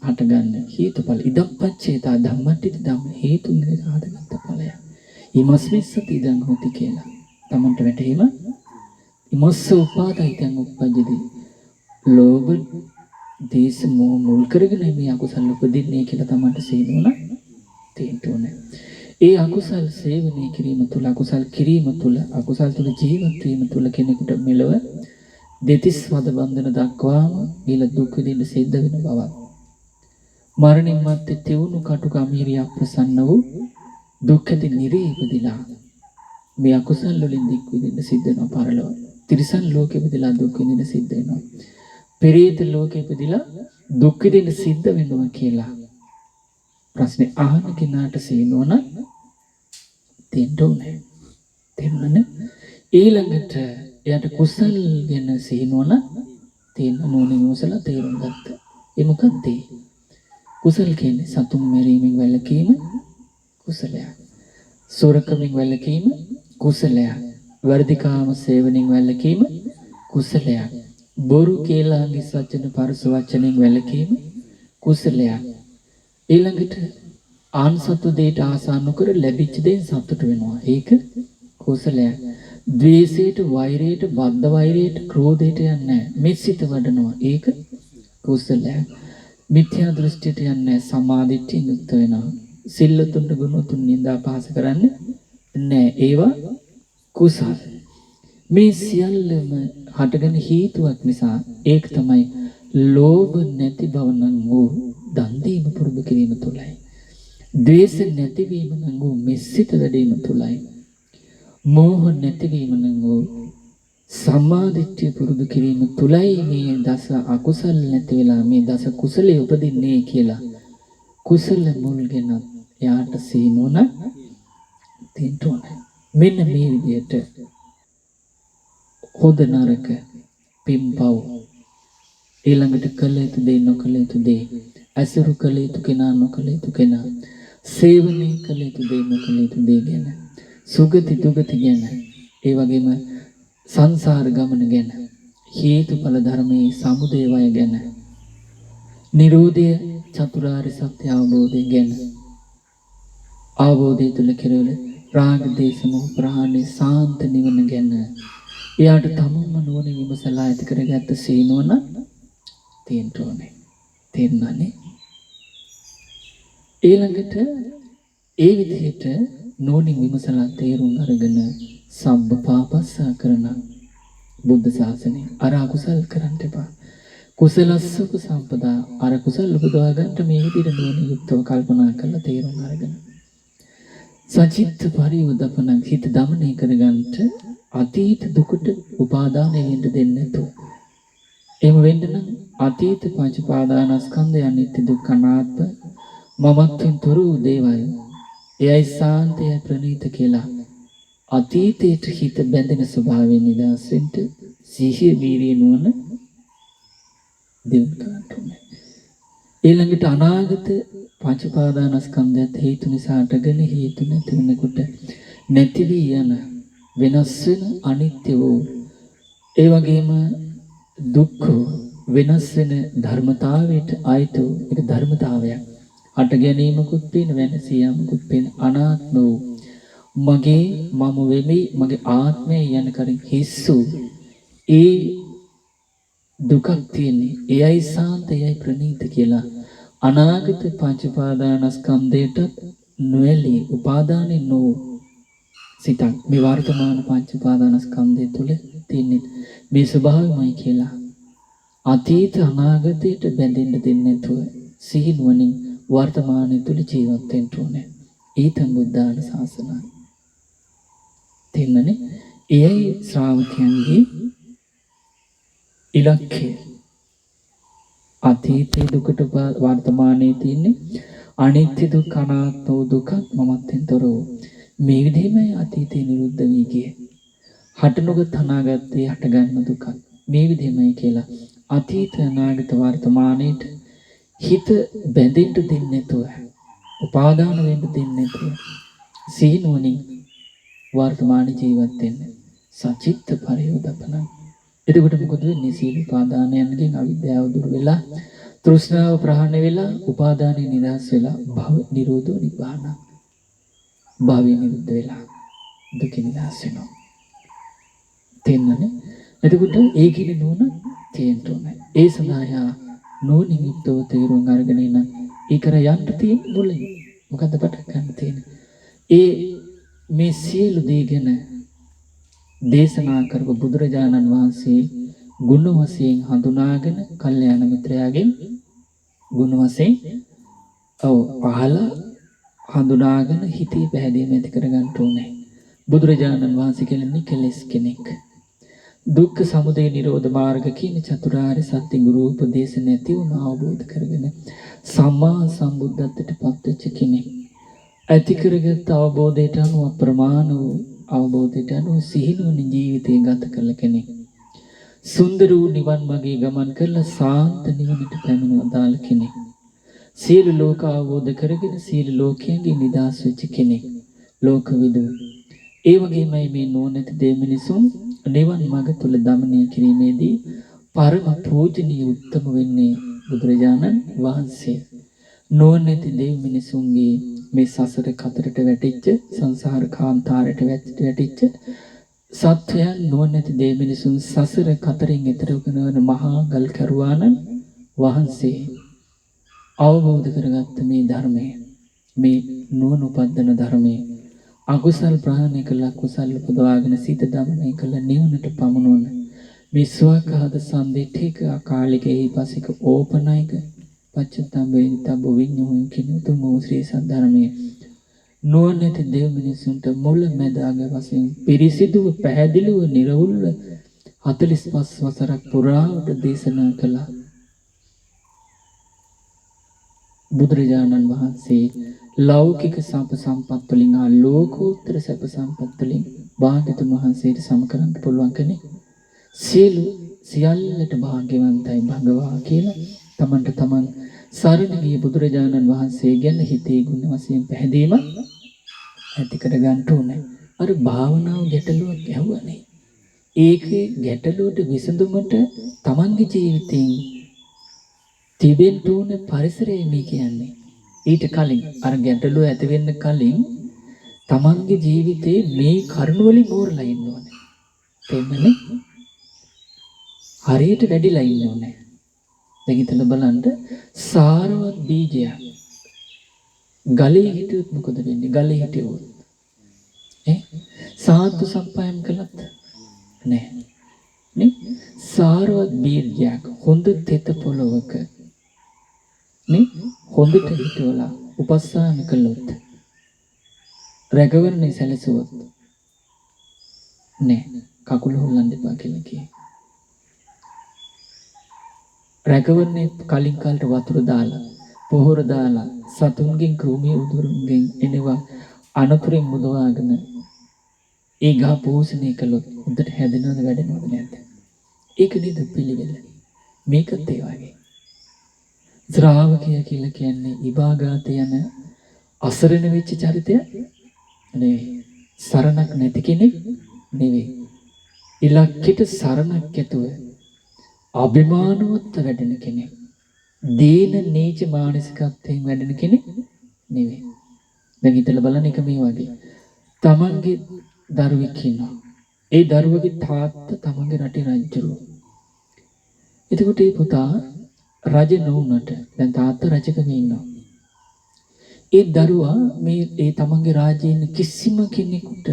හටගන්න හේතුඵල. ඉදප්පච්චේතා ධම්මට්ටි ධම්ම හේතුන් නිසා හටගත්ත ඵලය. ඊමස්මිස්සති ඉදං හොති කියලා. තමන්ට වැටහීම ඉමස්ස උපාදයිතං උප්පජ්ජති. ලෝභ දේශ මොහ මුල් කරගෙන මේ අකුසල් උපදින්නේ කියලා තමන්ට සිහිනුවන තියෙන්න ඕනේ. ඒ අකුසල් සේවනය කිරීම තුළ අකුසල් කිරීම තුළ අකුසල් තුළ ජීවත් වීම තුළ කෙනෙකුට මෙලව දෙතිස් වද බන්ධන දක්වාම ඊළ දුක් විඳින්න සිද්ධ වෙන බවක්. මරණින් මත්තේ තෙවුණු කටුක අමීරිය අප්‍රසන්න වූ දුක්ඛති නිරේ ඉපදිලා මේ අකුසල් වලින් දුක් විඳින්න සිද්ධ වෙනවා පරලොව. තිරිසන් ලෝකෙ ඉපදිලා දුක් විඳින්න සිද්ධ වෙනවා. පෙරේත ලෝකෙ ඉපදිලා දුක් විඳින්න සිද්ධ වෙනවා කියලා ප්‍රශ්නේ අහන කෙනාට සීනෝන තියෙන්න ඕනේ. තේරුණානේ? ඊළඟට එයාට කුසල් ගැන සීනෝන තියෙන්න ඕනේ මොසලා තේරුම් ගත්ත. ඒ මොකක්ද? කුසල් කියන්නේ සතුන් මැරීමෙන් වැළකීම කුසලයක්. සොරකමින් වැළකීම කුසලයක්. වර්ධිකාම සේවනයෙන් වැළකීම කුසලයක්. බොරු කේලා හිස් වචන පරස වචනෙන් වැළකීම කුසලයක්. ඊළඟට ආන්සතු දෙයට ආසා නොකර ලැබිච්ච දෙයින් සතුට වෙනවා. ඒක කුසලයක්. ද්වේෂයට, වෛරයට, බද්ධ වෛරයට, ක්‍රෝධයට යන්නේ නැහැ. මෙසිත වඩනවා. ඒක කුසලයක්. මිත්‍යා දෘෂ්ටියට යන්නේ සමාධිත්‍යයෙන් යුක්ත වෙනවා. සිල්ලතුන්ට ගුණතුන් නින්දා පහස කරන්නේ නැහැ. ඒවා කුසල. මේ සියල්ලම හටගෙන හේතුවක් නිසා ඒක තමයි ලෝභ නැති බව නම් වූ දන් දීම පුරුදු කිරීම තුලයි. ද්වේෂ නැතිවීම නම් වූ මෙසිත වැඩීම තුලයි. මෝහ නැතිවීම නම් වූ සමාධිත්‍ය පුරුදු කිරීම තුලයි මේ දස අකුසල් නැති වෙලා මේ දස කුසලයේ උපදින්නේ කියලා. කුසල මුල්ගෙන යාට සීනෝන තියෙන්න ඕනේ. මෙන්න මේ විදිහට හොඳ නරක පින්පව් ඊළඟට කළ යුතු දේ නොකළ යුතු දේ අසුරු කළ යුතු කෙනා නොකළ යුතු කෙනා සේවනය කළ යුතු දේ නොකළ යුතු දේ ගැන සුගති දුගති ගැන ඒ වගේම සංසාර ගමන ගැන හේතුඵල ධර්මයේ සමුදය වය ගැන නිරෝධය චතුරාර්ය සත්‍ය අවබෝධය ගැන අවබෝධය තුළ කෙරෙවල රාග දේශ මොහ ප්‍රහාණය සාන්ත නිවන ගැන එයාට තමන්ම නුවණින් විමසලා ඇති කරගත්ත සීනුවන තියෙන්න ඕනේ. තේරුණානේ? ඊළඟට ඒ විදිහට නුවණින් විමසලා තේරුම් අරගෙන සම්බ පාපස්සා කරන බුද්ධ ශාසනය අර අකුසල් කරන්න එපා. කුසලස්ස උපසම්පදා අර කුසල උපදවා ගන්නට මේ විදිහට නුවණින් යුක්තව කල්පනා කරලා තේරුම් අරගෙන සචිත්ත පරිවදපන හිත දමනය කරගන්නට අතීත දුකට උපාදාන වෙන්න දෙන්නේ නැතුව. එහෙම වෙන්න නම් අතීත පංච පාදානස්කන්ධය අනිත්‍ය දුක්ඛ අනාත්ම මමත්වෙන් තොර වූ දේවල්. එයයි සාන්තය ප්‍රණීත කියලා අතීතයට හිත බැඳෙන ස්වභාවයෙන් නිදහස් වෙන්න සිහිය වීරිය නුවණ දියුණු කරන්න ඕනේ. ඊළඟට අනාගත පංච පාදානස්කන්ධයත් හේතු නිසා අටගෙන හේතු නැති වෙනකොට නැති වී යන වෙනස් වෙන අනිත්‍ය වූ ඒ වගේම දුක්ඛ වෙනස් වෙන ධර්මතාවයට ආයතු ඒක ධර්මතාවයක්. අට ගැනීමකුත් පේන වෙනස යාමකුත් පේන අනාත්ම වූ මගේ මම වෙමි මගේ ආත්මය යන කරින් හිස්සු ඒ දුකක් තියෙන්නේ එයයි සාන්තයයි ප්‍රණීත කියලා අනාගත පංච පාදානස්කන්ධයට නොඇලී උපාදානෙ නො සිතක් මේ වර්තමාන පංච පාදානස්කන්ධය තුල තියෙන්නේ මේ ස්වභාවයමයි කියලා අතීත අනාගතයට බැඳෙන්න දෙන්නේ නැතුව සිහිනුවණින් වර්තමානයේ තුල ජීවත් වෙන්න ඕනේ. ඊතම් බුද්ධාන ශාසනය. තේන්නනේ? එයයි ශ්‍රාවකයන්ගේ ඉලක්කය. අතීතයේ දුකට වර්තමානයේ තියෙන්නේ අනිත්‍ය දුක්ඛ අනාත්ම දුක මමත්වෙන් තොර වූ මේ විදිහමයි අතීතේ නිරුද්ධ වී ගියේ. හටනොගත් අනාගතේ හටගන්න දුක මේ විදිහමයි කියලා අතීත අනාගත වර්තමානයේට හිත බැඳෙන්න දෙන්නේ නැතුව උපාදාන වෙන්න දෙන්නේ නැතුව සීනුවණින් වර්තමාන ජීවත් වෙන්න සචිත්ත පරියෝදපන. එතකොට මොකද වෙන්නේ? සීල උපාදානයන්ගෙන් අවිද්‍යාව දුර වෙලා තෘෂ්ණාව ප්‍රහාණය වෙලා උපාදානෙ නිදහස් වෙලා භව නිරෝධෝ නිබ්බාන. භවය නිරුද්ධ වෙලා දුක නිදහස් වෙනවා. තේන්නනේ? එතකොට ඒකින නෝන තේන්න ඕනේ. ඒ සඳහා නෝනින් යුක්තව තේරුම් අරගෙන ඉන්න ඒකර යන්න තියෙන මුලින් මොකද්ද පටන් ගන්න තියෙන්නේ? ඒ මේ සියලු දේ ගැන දේශනා කරපු බුදුරජාණන් වහන්සේ ගුණ වශයෙන් හඳුනාගෙන කල්යාණ මිත්‍රයාගෙන් ගුණ වශයෙන් පහළ හඳුනාගෙන හිතේ පැහැදීම ඇති කරගන්න ඕනේ. බුදුරජාණන් වහන්සේ කියන්නේ කෙලෙස් කෙනෙක්. දුක්ඛ සමුදය නිරෝධ මාර්ග කියන චතුරාර්ය සත්‍ය ගුරු උපදේශ නැතිවම අවබෝධ කරගෙන සම්මා සම්බුද්ධත්වයට පත්වෙච්ච කෙනෙක්. ඇති කරගත් අවබෝධයට අනුව ප්‍රමාණ වූ අවබෝධයට අනුව සිහිනුවණින් ජීවිතය ගත කළ කෙනෙක්. සුන්දර වූ නිවන් මාගේ ගමන් කරලා සාන්ත නිවනට පැමිණ වදාළ කෙනෙක්. සියලු ලෝක අවබෝධ කරගෙන සියලු ලෝකයන්ගේ නිදහස් වෙච්ච කෙනෙක්. ලෝකවිදු. ඒ වගේමයි මේ නුවණැති දෙමිනිසුන් නිවන් මාර්ග තුල දමනය කිරීමේදී පරම පූජනීය උත්තම වෙන්නේ බුදුරජාණන් වහන්සේ. නුවණැති දෙමිනිසුන්ගේ මේ සසර කතරට වැටිච්ච සංසාර කාන්තාරයට වැටිච්ච සත්වයන් නුවණැති දෙමිනිසුන් සසර කතරින් එතර කරන මහා ගල් කරුවාණන් වහන්සේ අවබෝධ කරගත්ත මේ ධර්මය මේ නුවණ උපද්දන ධර්මය අකුසල් ප්‍රහාණය කළ කුසල් උපදවාගෙන සිත දමනය කළ නිවනට පමුණුවන මේ ස්වකහද සම්දිඨික අකාලික ඊපසික ඕපනයික පච්චත්තම්බේනිතබ්බ විඤ්ඤෝය කියන උතුම් ශ්‍රී සද්ධර්මයේ නුවණැති දෙව් මිනිසුන්ට මුල මැද අග වශයෙන් පිරිසිදුව පැහැදිලිව නිර්වුල්ව 45 වසරක් පුරාවට දේශනා කළා. බුදුරජාණන් වහන්සේ ලෞකික සැප සම්පත් වලින් ලෝකෝත්තර සැප සම්පත් වලින් භාග්‍යතුන් වහන්සේට සම කරන්න පුළුවන් කෙනෙක්. සියල්ලට භාග්‍යවන්තයි භගවා කියලා තමන්ට තමන් සරණ ගිය බුදුරජාණන් වහන්සේ ගැන හිතේ ගුණ වශයෙන් පැහැදීම ඇති කර ගන්න ඕනේ. අර භාවනාව ගැටලුවක් ඇහුවනේ. ඒකේ ගැටලුවට විසඳුමට තමන්ගේ ජීවිතයෙන් තිබෙන්න ඕන පරිසරය මේ කියන්නේ. ඊට කලින් අර ගැටලුව ඇති වෙන්න කලින් තමන්ගේ ජීවිතේ මේ කරුණ වලින් මෝරලා ඉන්න ඕනේ. තේමනේ? හරියට වැඩිලා ඉන්න ඕනේ. දැන් හිතලා බලන්න සාරවත් බීජයක් ගලේ හිටියොත් මොකද වෙන්නේ? ගලේ හිටියොත් සාතු සම්පයම් කළත් නැහැ. නේ? සාරවත් බීජයක් හොඳ තෙත පොළොවක නේ හොඳට හිටවලා උපස්ථාන කළොත් රැකවරණේ සැලසුවොත් නේ කකුල හොල්ලන්න එපා කියලා කියේ. රැකවරණේ කලින් කාලට වතුර දාලා පොහොර දාලා සතුන්ගෙන් කෘමි උදුරුන්ගෙන් එනවා අනතුරින් මුදවාගෙන ඒ ගහ පෝෂණය කළොත් උන්ට හැදෙනවද වැඩෙනවද නැද්ද? ඒක නේද පිළිවෙල. මේකත් ඒ වගේ. ශ්‍රාවකය කියලා කියන්නේ ඉබාගාත යන අසරණ වෙච්ච චරිතය නෙවෙයි. සරණක් නැති කෙනෙක් නෙවෙයි. ඉලක්කයට සරණක් ඇතුව අභිමානවත් වැඩෙන කෙනෙක්. දීන නීච මානසිකත්වයෙන් වැඩෙන කෙනෙක් නෙවෙයි. දැන් හිතලා බලන්න එක මේ වගේ. තමන්ගේ දරුවෙක් ඉන්නවා. ඒ දරුවගේ තාත්තා තමන්ගේ රටේ රජුරු. එතකොට ඒ පුතා රජ නොවුනට දැන් තාත්තා රජකම ඉන්නවා. ඒ දරුවා මේ ඒ තමන්ගේ රාජ්‍යයේ ඉන්න කිසිම කෙනෙකුට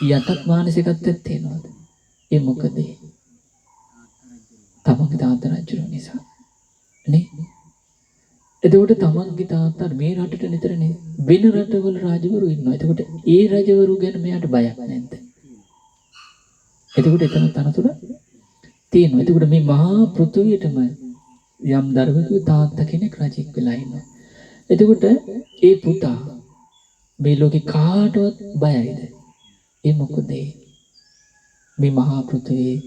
යටත් මානසිකත්වයක් තියෙනවද? ඒ මොකද? තමන්ගේ තාත්තා රජුරු නිසා. නේ? එතකොට තමන්ගේ තාත්තා මේ රටට නිතරනේ වෙන රටවල රජවරු ඉන්නවා. එතකොට ඒ රජවරු ගැන මෙයාට බයක් නැද්ද? එතකොට එතන තනතුර තියෙනවා. එතකොට මේ මහා පෘථුවියටම යම් දරුවෙකුගේ තාත්තා කෙනෙක් රජෙක් වෙලා ඉන්නවා. එතකොට ඒ පුතා මේ ලෝකේ කාටවත් බයයිද? ඒ මොකද? මේ මහා පෘථුවියේ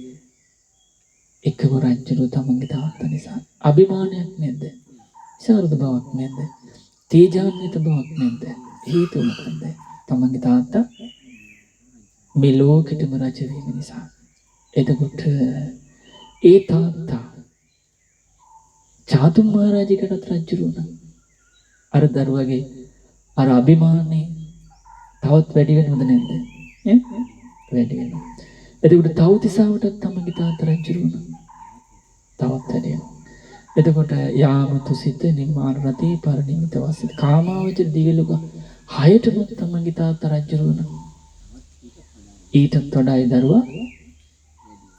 එකම රජුරු තමන්ගේ තාත්තා නිසා අභිමානයක් නැද්ද? විශාරද බවක් නැද්ද? තේජාන්විත බවක් නැද්ද? හේතුව මොකද්ද? තමන්ගේ තාත්තා මේ ලෝකෙටම රජ වීම නිසා. එතකොට ඒ තාත්තා චාතුම් මහරජකටත් රජු වුණා. අර දරුවගේ අර අභිමානේ තවත් වැඩි වෙනවද නැද්ද? වැඩි වෙනවා. එතකොට තවතිසාවටත් තමන්ගේ තාත්තා රජු වුණා. තවත් වැඩි වෙනවා. එතකොට යාම තුසිත නිර්මාණ රතේ පරිණිමිත වසිත කාමාවචර දිවලුක 6ටම තමන්ගේ තාත්තා රජු වුණා. ඊටත් වඩා ඒ දරුවා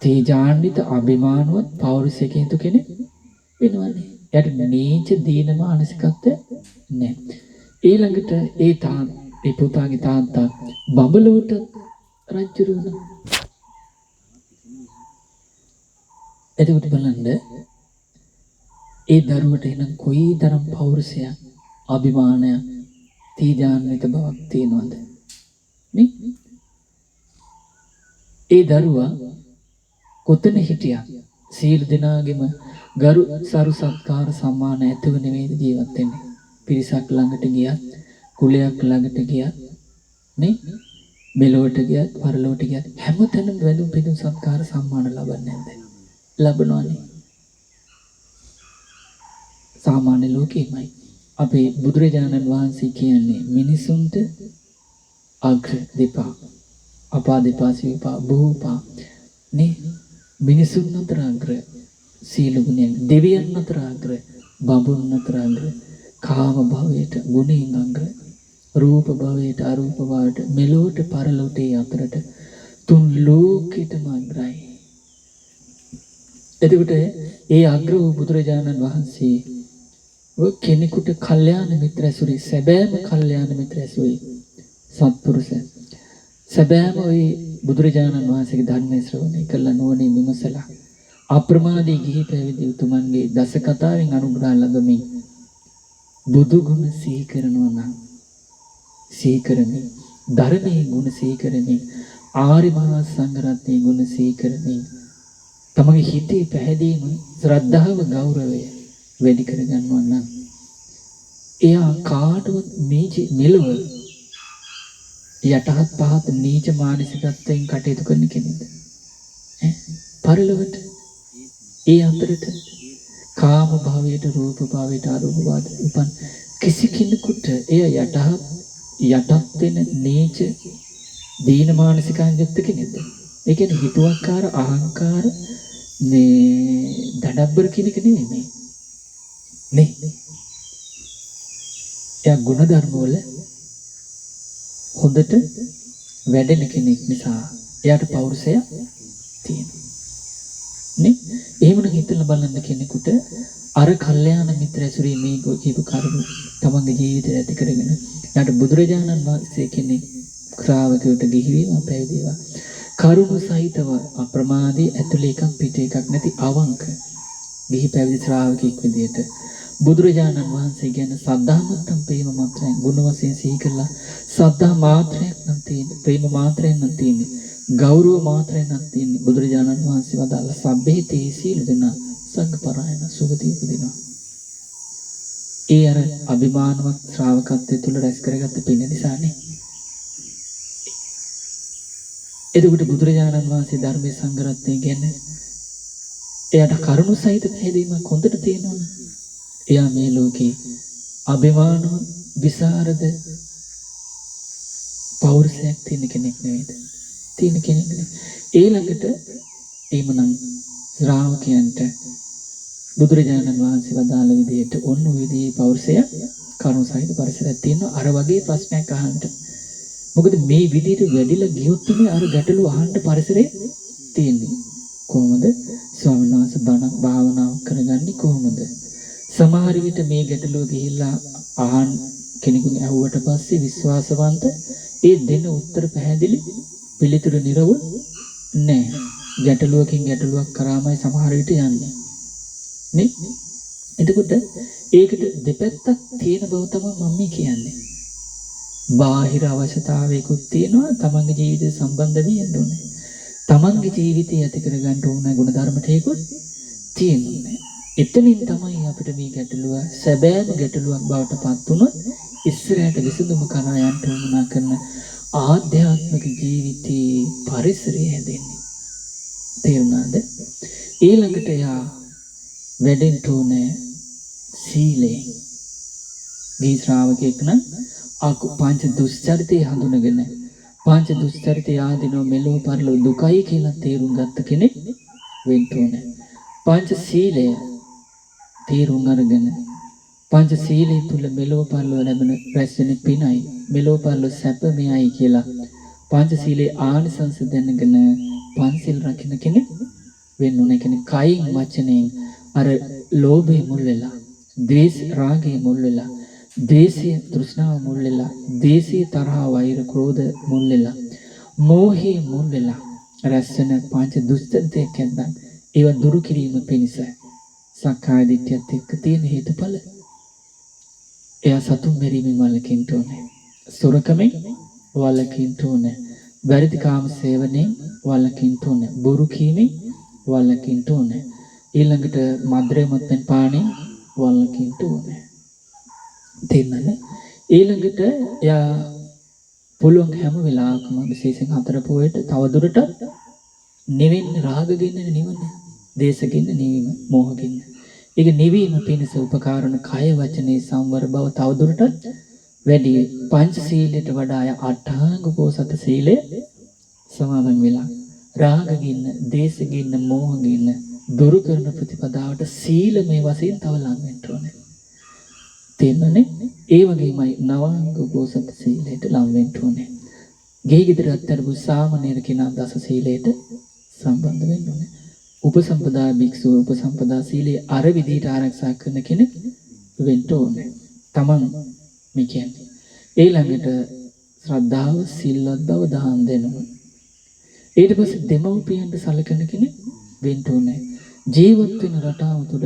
තේජාන්විත අභිමානවත් පෞරුෂයකින් යුතු කෙනෙක් වෙනවනේ. එයාට නීච දීන මානසිකත්වය නැහැ. ඊළඟට ඒ පුතාගේ තාත්තා බඹලුවට රජු වුණා. එතකොට බලන්න ඒ දරුවට එනම් කොයිතරම් පෞරුෂයක් අභිමානයක් තීජාන්විත බවක් තියෙනවද නේ? ඒ දරුවා කොතන හිටියා සීල දෙනාගෙම ගරු සරු සත්කාර සම්මාන ඇතුව නෙමෙයි ජීවත් වෙන්නේ. පිරිසක් ළඟට ගියත් කුලයක් ළඟට ගියත් නේ මෙලොවට ගියත් පරලොවට ගියත් හැමතැනම වැඳුම් පිදුම් සත්කාර සම්මාන ලබන්නේ නැද්ද? ලබනවානේ. සාමාන්‍ය ලෝකෙමයි. අපේ බුදුරජාණන් වහන්සේ කියන්නේ මිනිසුන්ට අග්‍ර දෙපා අපා දෙපා සිවපා බොහෝපා නේ මිනිසුන් අතර අග්‍ර සීල ගුණයෙන් දෙවියන් අතර අග්‍ර බඹුන් අතර අග්‍ර කාම භවයට ගුණයෙන් අග්‍ර රූප භවයට අරූප භවයට මෙලොවට පරලොවට අතරට තුන් ලෝකෙටම අග්‍රයි. එතකොට ඒ අග්‍ර වූ බුදුරජාණන් වහන්සේ ඔය කෙනෙකුට කල්යාණ මිත්‍ර ඇසුරි සැබෑම කල්යාණ මිත්‍ර ඇසුරි සත්පුරුෂ සැබෑම ওই බුදුරජාණන් වහන්සේගේ ධර්ම ශ්‍රවණය කළා නුවණින් විමසලා අප්‍රමාදී ගිහි පැවිදි උතුමන්ගේ දස කතාවෙන් අනුග්‍රහ ලැබමින් බුදු ගුණ සිහි කරනවා නම් සිහි කරමින් ධර්මයේ ගුණ සිහි කරමින් ආර්ය මහා සංඝරත්නයේ ගුණ සිහි කරමින් තමගේ හිතේ පැහැදීම ශ්‍රද්ධාව ගෞරවය වැඩි කර ගන්නවා නම් එයා කාටවත් මෙලොව යටහත් පහත් නීච මානසිකත්වයෙන් කටයුතු කරන කෙනෙක්ද? පරිලොවට ඒ අතරට කාම භාවයට රූප භාවයට අරූප භාවයට උපන් කිසි කෙනෙකුට එය යටත් වෙන නීච දීන මානසිකයන් යුක්ත කෙනෙක්ද? ඒ කියන්නේ හිතුවක්කාර අහංකාර මේ දඩබ්බර කෙනෙක් නෙමෙයි නේ. එයා ගුණ ධර්ම වල හොඳට වැඩෙන කෙනෙක් නිසා එයාට පෞරුෂය තියෙනවා නේ. එහෙමනම් හිතලා බලන්න කෙනෙකුට අර කල්යාණ මිත්‍ර ඇසුරේ මේ කීප කරුණු තමන්ගේ ජීවිතයට ඇති කරගෙන එයාට බුදුරජාණන් වහන්සේ කෙනෙක් ශ්‍රාවකයට ගිහි වේවා පැවිදි වේවා කරුණු සහිතව අප්‍රමාදී ඇතුළේ එකක් පිට එකක් නැති අවංක ගිහි පැවිදි ශ්‍රාවකෙක් විදියට බුදුරජාණන් වහන්සේ ගැන සද්ධාමත්තම් ප්‍රේම මාත්‍රයෙන් ගුණ වශයෙන් සිහි කළා. සද්ධා මාත්‍රයක් නම් තියෙන්නේ, ප්‍රේම මාත්‍රයක් නම් තියෙන්නේ, ගෞරව මාත්‍රයක් නම් තියෙන්නේ. බුදුරජාණන් වහන්සේ වදාළ සබ්බේ තේ සීල දෙන සංඝපරායන සුගතිය උපදිනවා. ඒ අර අභිමානවත් ශ්‍රාවකත්වයේ තුල රැස් කරගත්ත පින නිසානේ. එතකොට බුදුරජාණන් වහන්සේ ධර්මයේ සංඝරත්නය ගැන එයාට කරුණු සහිත පැහැදීමක් හොඳට තියෙනවනේ. එයා මේ ලෝකේ අභිමාන විසරද පෞරුෂයක් තියෙන කෙනෙක් නෙවෙයිද? තියෙන කෙනෙක් නේ. ඊළඟට එimනම් ශ්‍රාවකයන්ට බුදුරජාණන් වහන්සේ වදාළ විදිහට ඔන්න ඔය විදිහේ පෞරුෂය කරුණු සහිත පරිසරයක් තියෙනවා. අර වගේ ප්‍රශ්නයක් අහන්න. මොකද මේ විදිහට වැඩිලා ගියොත් තමයි අර ගැටලු අහන්න පරිසරේ තියෙන්නේ. කොහොමද ස්වාමීන් වහන්සේ බණ භාවනාව කරගන්නේ කොහොමද? සමහර විට මේ ගැටලුව ගිහිල්ලා අහන් කෙනෙකුන් ඇහුවට පස්සේ විශ්වාසවන්ත ඒ දෙන උත්තර පැහැදිලි පිළිතුරු නිරවුල් නැහැ. ගැටලුවකින් ගැටලුවක් කරාමයි සමහර විට යන්නේ. නේ? එතකොට ඒකට දෙපැත්තක් තියෙන බව තමයි මම කියන්නේ. බාහිර අවශ්‍යතාවයකුත් තියෙනවා තමන්ගේ ජීවිතය සම්බන්ධ වෙන්න ඕනේ. තමන්ගේ ජීවිතය ඇති කරගන්න ඕන ගුණ ධර්ම ටිකකුත් තියෙනවා. එතනින් තමයි අපිට මේ ගැටලුව සැබෑම ගැටලුවක් බවට පත් වුණොත් ඉස්සරහට විසඳුම කරා යන්න උවමනා කරන ආධ්‍යාත්මික ජීවිතයේ පරිසරය හැදෙන්නේ. තේරුණාද? ඊළඟට යා වැඩෙන්න ඕනේ සීලයෙන්. මේ ශ්‍රාවකෙක් නම් පංච දුස්චරිතය හඳුනගෙන පංච දුස්චරිතය ආදීනෝ මෙලොව පරලොව දුකයි කියලා තේරුම් ගත්ත කෙනෙක් වෙන්න ඕනේ. පංච සීලය තේරුම් අරගෙන පංච සීලය තුල මෙලොව පරලොව ලැබෙන රැස්වෙන පිනයි මෙලොව පරලොව සැප මෙයයි කියලා පංච සීලේ ආනිසංස දැනගෙන පන්සිල් රකින්න කෙනෙක් වෙන්න ඕනේ. කෙනෙක් කයින් වචනෙන් අර ලෝභය මුල් වෙලා, ද්වේෂ රාගය මුල් වෙලා, දේශීය තෘෂ්ණාව මුල් වෙලා, දේශීය තරහ වෛර ක්‍රෝධ මුල් වෙලා, මෝහය මුල් වෙලා රැස්වෙන පංච දුස්චරිතයක් නැත්නම් ඒව දුරු කිරීම පිණිස සක්කාය දිට්ඨියත් එක්ක තියෙන හේතුඵල එයා සතුන් මෙරීමෙන් වළකින්න ඕනේ. සොරකමෙන් වළකින්න ඕනේ. වැරදි කාම සේවනයෙන් වළකින්න ඕනේ. බොරු කීමෙන් වළකින්න ඕනේ. ඊළඟට මද්ද්‍රව්‍ය මත්පැන් පානයෙන් වළකින්න ඕනේ. තේරෙනවද? ඊළඟට එයා පුළුවන් හැම වෙලාවකම විශේෂයෙන් හතර පොයට තවදුරටත් නිවෙන්න රාගගින්න නිවන, දේශගින්න නිවීම, මෝහගින්න. ඒක නිවීම පිණිස උපකාරණ කය වචනේ සංවර බව තවදුරටත් වැඩි. පංචශීලයට වඩා අටාංග පොසත සීලය සමාදන් වෙලා රාගගින්න, දේශගින්න, මෝහගින්න දුරු කරන ප්‍රතිපදාවට සීලමය වශයෙන් තව ලං වෙන්න ඕනේ. තේරෙනනේ? ඒ වගේමයි නවාංග පොසත සීලයට ලං වෙන්න ඕනේ. ගේ ගෙදරත් අරපු සාමනීර කෙනා දස සීලයට සම්බන්ධ වෙන්න ඕනේ. උපසම්පදා භික්ෂුව උපසම්පදා සීලයේ අර විදිහට ආරක්ෂා කරන කෙනෙක් වෙන්න ඕනේ. තමන් මේ කියන්නේ. ඊළඟට ශ්‍රද්ධාව, සිල්වත් බව, දහම් දෙනවා. ඊට පස්සේ දෙමව්පියන්ට සලකන කෙනෙක් වෙන්න ඕනේ. ජීවත් වෙන රටාව තුළ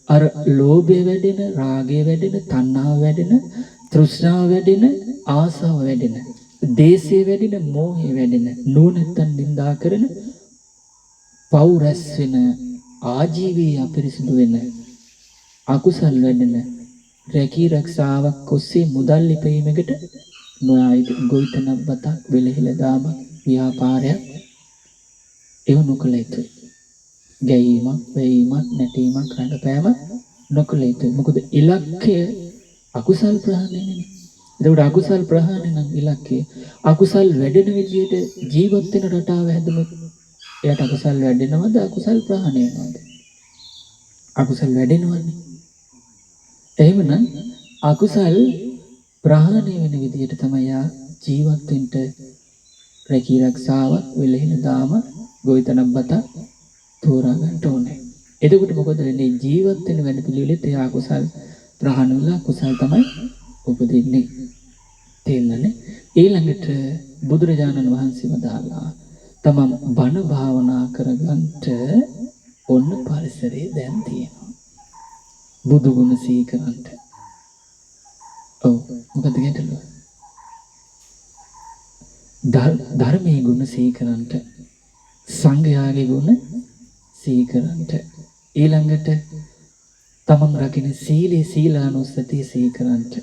අර ලෝභය වැඩෙන, රාගය වැඩෙන, තණ්හාව වැඩෙන, තෘෂ්ණාව වැඩෙන, ආසාව වැඩෙන, දේශය වැඩෙන, මෝහය වැඩෙන, නුවණැත්තන් නිඳා කරන, පව් රැස් වෙන, ආජීවී අපිරිසුදු වෙන, අකුසල් වැඩෙන, රැකී රක්ෂාවක් ඔස්සේ මුදල් ලිපීමකට නොආයිද ගොවිතැනක් බතක් වෙලෙහිල දාමක් ව්‍යාපාරයක් ඒව නොකළ යුතුයි. ගැයීමක්, වැයීමක්, නැටීමක්, රඟපෑමක් නොකළ යුතුයි. මොකද ඉලක්කය අකුසල් ප්‍රහාණය නෙමෙයි. ඒකට අකුසල් ප්‍රහාණය නම් ඉලක්කය. අකුසල් වැඩෙන විදිහට ජීවත් වෙන රටාව හැදුනොත් එයාට අකුසල් වැඩෙනවද, අකුසල් ප්‍රහාණය වෙනවද? අකුසල් වැඩෙනවනේ. එහෙමනම් අකුසල් ප්‍රහාණය වෙන විදිහට තමයි යා ජීවත් වෙන්න රැකී රක්ෂාවක්, වෙලෙහින දාම, ගොවිතැනක් බතක් තෝරා ගන්න ඕනේ. එතකොට මොකද වෙන්නේ? ජීවත් වෙන වැඩ පිළිවෙලෙත් එයා අකුසල් ප්‍රහාණය වෙලා කුසල් තමයි උපදින්නේ. තේන්නනේ? ඊළඟට බුදුරජාණන් වහන්සේ වදාළා තමන් බණ භාවනා කරගන්නට ඔන්න පරිසරය දැන් තියෙනවා. බුදු ගුණ සිහි කරන්ට. ඔව් මොකද ගැටලුව? ධර්මයේ ගුණ සිහි කරන්ට, සංඝයාගේ ගුණ සිහි කරන්ට, ඊළඟට තමන් රකින්න සීලේ සීලානුස්සතිය සිහි කරන්ට,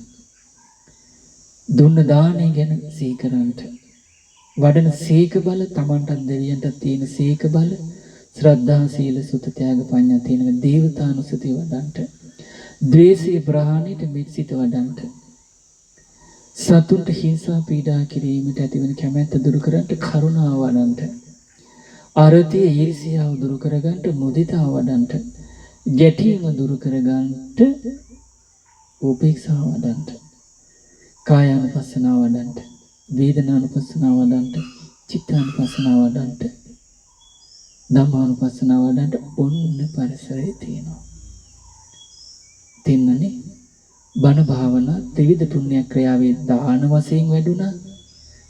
දුන්න දාණය ගැන සිහි කරන්ට, වඩන සීක බල තමන්ටත් දෙවියන්ටත් තියෙන සීක බල, ශ්‍රද්ධා සීල සුත ත්‍යාග පඤ්ඤා තියෙන දේවතානුස්සතිය වඩන්ට, ද්වේෂී ප්‍රහාණයට මිත්‍සිත වඩන්ට, සතුන්ට හිංසා පීඩා කිරීමට ඇතිවන කැමැත්ත දුරු කරන්නට කරුණාව වඩන්ට, අරතිය ඊර්ෂ්‍යාව දුරු කරගන්නට මුදිතාව වඩන්ට, ගැටීම දුරු කරගන්නට උපේක්ෂාව වඩන්ට, කායානුපස්සනාව වඩන්ට, වේදනානුපස්සනාව වඩන්ට, චිත්තානුපස්සනාව වඩන්ට, ධම්මානුපස්සනාව වඩන්ට ඔන්න පරිසරය තියෙනවා. තින්නනේ බණ භාවනා ත්‍රිවිධ පුණ්‍ය ක්‍රියාවේ දාන වශයෙන් වැඩුණා,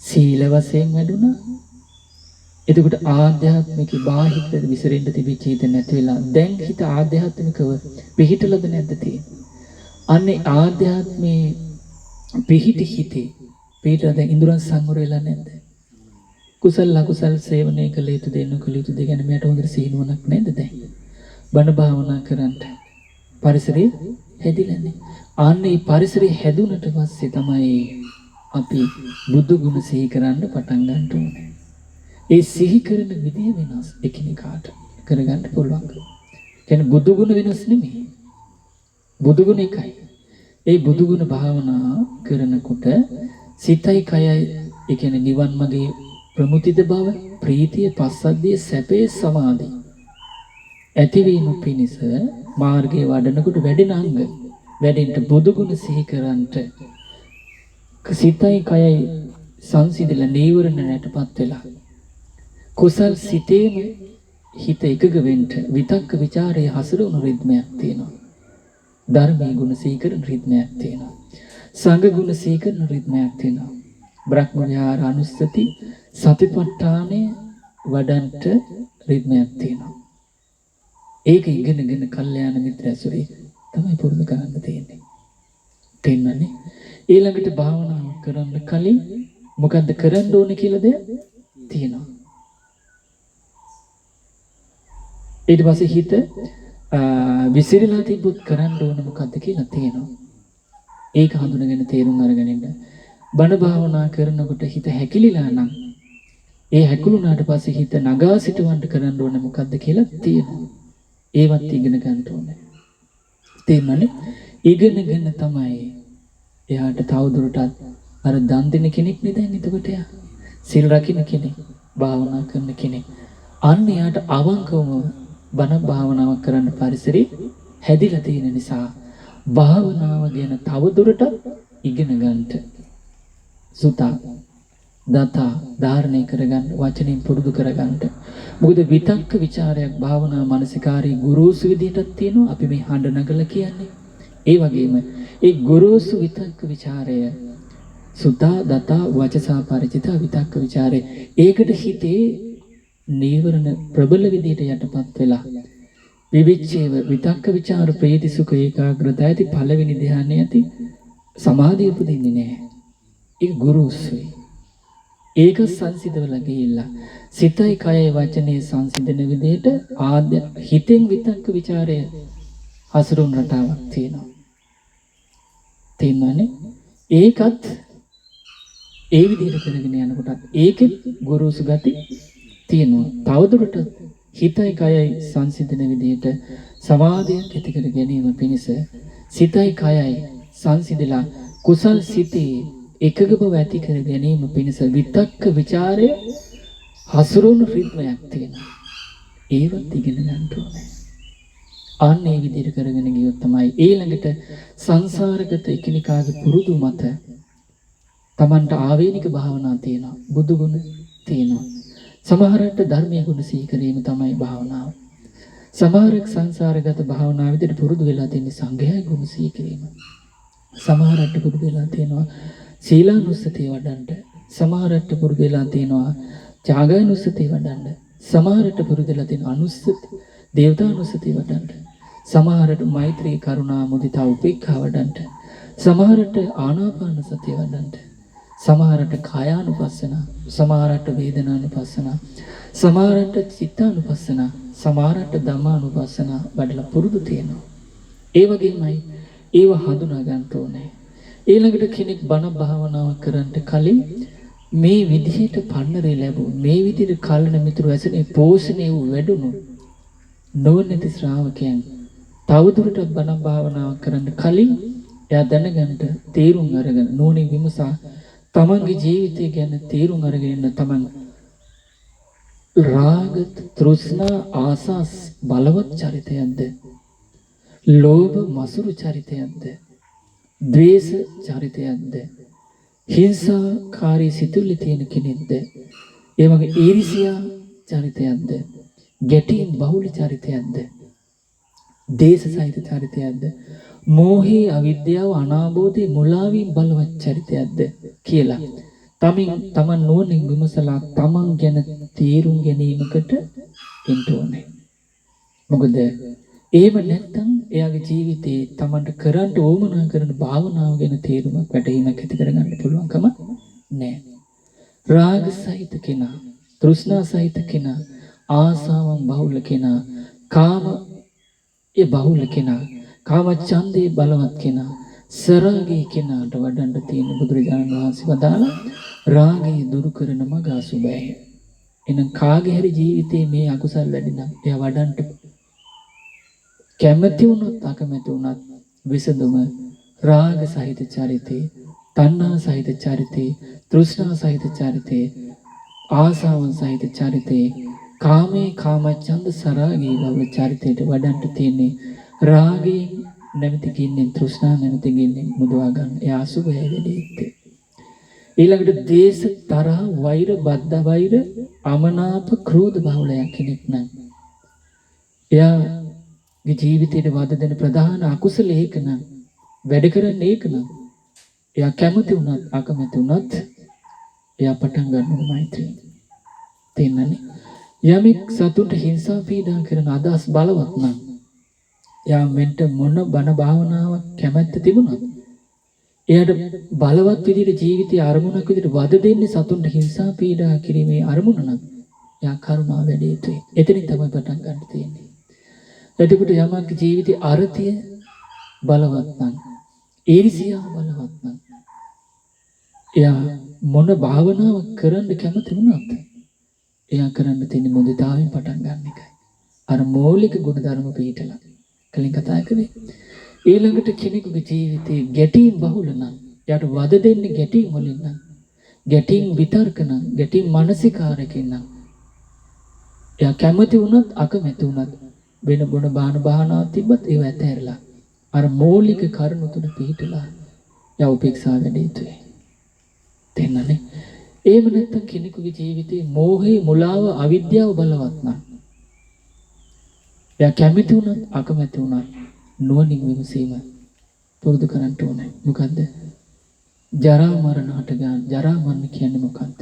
සීල වශයෙන් වැඩුණා. එතකොට ආධ්‍යාත්මික බාහිර විසිරෙන්න තිබිච්ච හිත නැති වෙලා දැන් හිත ආධ්‍යාත්මිකව පිහිටලද නැද්ද තියෙන්නේ? අන්නේ ආධ්‍යාත්මේ පිහිටි හිතේ පිහිටලා දැන් ඉඳුරන් සංවර වෙලා නැද්ද? කුසල අකුසල් සේවනය කළ යුතු දෙන්න කළ යුතු දෙ ගැන මට හොඳට සිහිනුවණක් නැද්ද දැන්? බණ භාවනා කරන්ට පරිසරේ හැදිලානේ. අන්නේ පරිසරය හැදුනට පස්සේ තමයි අපි බුදු ගුණ සිහි කරන්න පටන් ගන්න ඕනේ. ඒ සිහි කරන විදිය වෙනස් එකිනෙකාට කරගන්න පුළුවන්. කියන්නේ බුදු ගුණ වෙනස් නෙමෙයි. බුදු ගුණ එකයි. ඒ බුදු ගුණ භාවනා කරනකොට සිතයි කයයි ඒ කියන්නේ නිවන් මාගේ ප්‍රමුතිත බව, ප්‍රීතිය, පස්සද්ධිය, සැපේ, සමාධි ඇතිවීම පිණිස මාර්ගයේ වඩනකොට වැඩෙන අංග වැඩෙන්න බුදු ගුණ සිහි කරන්ට සිතයි කයයි සංසිඳලා නීවරණ නැටපත් වෙලා කුසල් සිතේම හිත එකග වෙන්න විතක්ක ਵਿਚාරයේ හසුරුවන රිද්මයක් තියෙනවා. ධර්මයේ ගුණ සිහි කරන රිද්මයක් තියෙනවා. සංඝ ගුණ සිහි කරන රිද්මයක් තියෙනවා. බ්‍රහ්ම විහාර අනුස්සති සතිපට්ඨානය වඩන්ට රිද්මයක් තියෙනවා. ඒක ඉගෙනගෙන කල්යාණ මිත්‍ර ඇසුරේ තමයි පුරුදු කරන්න තියෙන්නේ. තේන්නනේ? ඊළඟට භාවනාව කරන්න කලින් මොකද්ද කරන්න ඕනේ කියලා දෙයක් තියෙනවා. ඊට පස්සේ හිත විසිරලා තිබ්බොත් කරන්න ඕන මොකද්ද කියලා තියෙනවා. ඒක හඳුනගෙන තේරුම් අරගෙන ඉන්න. බණ භාවනා කරනකොට හිත හැකිලිලා නම් ඒ හැකුළුනාට පස්සේ හිත නගා සිටවන්න කරන්න ඕන මොකද්ද කියලා තියෙනවා. ඒවත් ඉගෙන ගන්න ඕනේ. තේරුණානේ? ඉගෙනගෙන තමයි එයාට තවදුරටත් අර දන් දෙන කෙනෙක් නේ දැන් එතකොට එයා. සිල් රකින්න කෙනෙක්, භාවනා කරන කෙනෙක්. අන්න එයාට අවංකවම බණ භාවනාවක් කරන්න පරිසරي හැදිලා තියෙන නිසා භාවනාව ගැන තවදුරටත් ඉගෙන ගන්නට සුතා දතා ධාරණය කරගන්න වචනින් පුරුදු කරගන්න. මොකද විතක්ක ਵਿਚාරයක් භාවනා මානසිකාරී ගුරුසු විදිහටත් තියෙනවා. අපි මේ හඬ නගලා කියන්නේ. ඒ වගේම ඒ ගුරුසු විතක්ක ਵਿਚාරය සුතා දතා වචසා පරිචිතා විතක්ක ਵਿਚාරය ඒකට හිතේ නීවරණ ප්‍රබල විදිහට යටපත් වෙලා විවිච්ඡේව විතක්ක ਵਿਚාර ප්‍රීති සුඛ ඒකාග්‍රතාව ඇති පළවෙනි ධ්‍යානය ඇති සමාධිය උපදින්නේ නැහැ. ඒක ගුරුසුයි. ඒක සංසිඳවලා ගිහිල්ලා සිතයි කයයි වචනේ සංසිඳන විදිහට ආද්‍ය හිතෙන් විතක්ක ਵਿਚාරය හසුරුවන රටාවක් තියෙනවා. තේන්නවනේ? ඒකත් ඒ විදිහට කරගෙන යනකොටත් ඒකෙත් ගුරුසු ගති තියෙනවා. තවදුරටත් හිතයි කයයි සංසිඳන විදිහට සමාධියක් ඇති කර ගැනීම පිණිස සිතයි කයයි සංසිඳලා කුසල් සිතේ එකග බව ඇති කර ගැනීම පිණිස විතක්ක ਵਿਚාරය හසුරුවන රිද්මයක් තියෙනවා. ඒවත් ඉගෙන ගන්න ඕනේ. අන්න ඒ විදිහට කරගෙන ගියොත් තමයි ඊළඟට සංසාරගත එකිනෙකාගේ පුරුදු මත තමන්ට ආවේනික භාවනා තියෙනවා. බුදු ගුණ තියෙනවා. සමහරට ධර්මයේ ගුණ සිහි කිරීම තමයි භාවනාව. සමහරක් සංසාරගත භාවනාව විදිහට පුරුදු වෙලා තියෙන සංඝයාගේ ගුණ සිහි කිරීම. සමහරට පුරුදු වෙලා තියෙනවා සීලානුස්සතිය වඩන්න. සමහරට පුරුදු වෙලා තියෙනවා ත්‍යාගානුස්සතිය වඩන්න. සමහරට පුරුදු වෙලා තියෙන අනුස්සති දේවතානුස්සතිය වඩන්න. සමහරට මෛත්‍රී කරුණා මුදිතා උපේක්ඛා වඩන්න. සමහරට ආනාපාන සතිය වඩන්න. සමහරට කායානුපස්සන, සමහරට වේදනානුපස්සන, සමහරට චිත්තානුපස්සන, සමහරට ධම්මානුපස්සන වඩලා පුරුදු තියෙනවා. ඒ වගේමයි ඒව හඳුනා ගන්න ඕනේ. ඊළඟට කෙනෙක් බණ භාවනාව කරන්න කලින් මේ විදිහට පන්නරේ ලැබුණ මේ විදිහට කල්න මිතුරු ඇසනේ පෝෂණය වූ වැඩුණු නොවනති ශ්‍රාවකයන් තවදුරටත් බණ භාවනාව කරන්න කලින් එයා දැනගන්න තීරුම් අරගෙන නෝනින් විමසා තමන්ගේ ජීවිතය ගැන තීරුම් අරගෙන තමන් රාග තෘෂ්ණා ආසස් බලවත් චරිතයක්ද ලෝභ මසුරු චරිතයක්ද ද්වේෂ චරිතයක්ද හිංසාකාරී සිතුවිලි තියෙන කෙනෙක්ද ඒ වගේ ඊර්ෂ්‍යා චරිතයක්ද ගැටීම් බහුල චරිතයක්ද දේශ සහිත චරිතයක්ද මෝහේ අවිද්‍යාව අනාබෝධේ මුලාවීම් බලවත් චරිතයක්ද කියලා තමන් නුවණින් විමසලා තමන් ගැන තීරුම් ගැනීමකට එන්න ඕනේ. මොකද එහෙම නැත්නම් එයාගේ ජීවිතේ තමන්ට කරන්න ඕමනා කරන භාවනාව ගැන තීරුමක් වැටහීමක් ඇති කරගන්න පුළුවන්කම නැහැ. රාග සහිත කෙනා, තෘෂ්ණා සහිත කෙනා, ආසාවන් බහුල කෙනා, කාම ඒ බහුල කෙනා, කාම ඡන්දේ බලවත් කෙනා, සරාගී කෙනාට වඩන්න තියෙන බුදුරජාණන් වහන්සේ වදාළ රාගය දුරු කරන මඟ අසුබය. එහෙනම් කාගේ හරි ජීවිතේ මේ අකුසල් වැඩි නම් එයා වඩන්න කැමැති වුණොත් අකමැති වුණත් විසඳුම රාග සහිත චරිතේ, තණ්හා සහිත චරිතේ, තෘෂ්ණා සහිත චරිතේ, ආසාවන් සහිත චරිතේ, කාමේ කාමච්ඡන්ද සරාගී බව චරිතයට වඩන්න තියෙන්නේ රාගයෙන් නැමැති ගින්නෙන්, තෘෂ්ණා නැමැති ගින්නෙන් මුදවා ගන්න. ඒ අසුබය වැඩි යුත්තේ. ඊළඟට දේශ තරහ වෛර බද්ධ වෛර අමනාප ක්‍රෝධ බහුලයක් කෙනෙක් නම් එයාගේ ජීවිතයට වද දෙන ප්‍රධාන අකුසල ඒක නම් වැඩ කරන්නේ ඒක නම් එයා කැමති වුණත් අකමැති වුණත් එයා පටන් ගන්නවා මෛත්‍රිය. තේන්නනේ? යමෙක් සතුට හිංසා පීඩා කරන අදහස් බලවත් නම් එයා මෙන්ට මොන බණ භාවනාවක් කැමැත්ත තිබුණත් එයාට බලවත් විදිහට ජීවිතයේ අරමුණක් විදිහට වද දෙන්නේ සතුන්ට හිංසා පීඩා කිරීමේ අරමුණ නම් එයා කරුණාව වැඩි යුතුයි. එතනින් තමයි පටන් ගන්න තියෙන්නේ. එතකොට යමක් ජීවිතයේ අරතිය බලවත් නම්, ඊර්ෂියාව බලවත් නම් එයා මොන භාවනාවක් කරන්න කැමති වුණත් එයා කරන්න තියෙන මුදිතාවෙන් පටන් ගන්න එකයි. අර මৌলিক ගුණ ධර්ම පිළිතලා කලින් කතා කරේ. ඊළඟට කෙනෙකුගේ ජීවිතේ ගැටීම් බහුල නම් එයාට වද දෙන්නේ ගැටීම් වලින් නම්, ගැටීම් විතර්ක නම්, ගැටීම් මානසිකාරකින් නම් එයා කැමති වුණත් අකමැති වුණත් වෙන බොන බාන බහනාවක් තිබ්බත් ඒව ඇතහැරලා අර මৌলিক කරුණු තුන පිළිතලා එයා උපේක්ෂා වැඩි යුතුයි. තේන්නනේ? එහෙම නැත්නම් කෙනෙකුගේ ජීවිතේ මෝහේ මුලාව අවිද්‍යාව බලවත් නම් එයා කැමති වුණත් අකමැති වුණත් නුවණින් විමසීම පුරුදු කරන්න ඕනේ. මොකද්ද? ජරා මරණ හටගන්න. ජරා මරණ කියන්නේ මොකද්ද?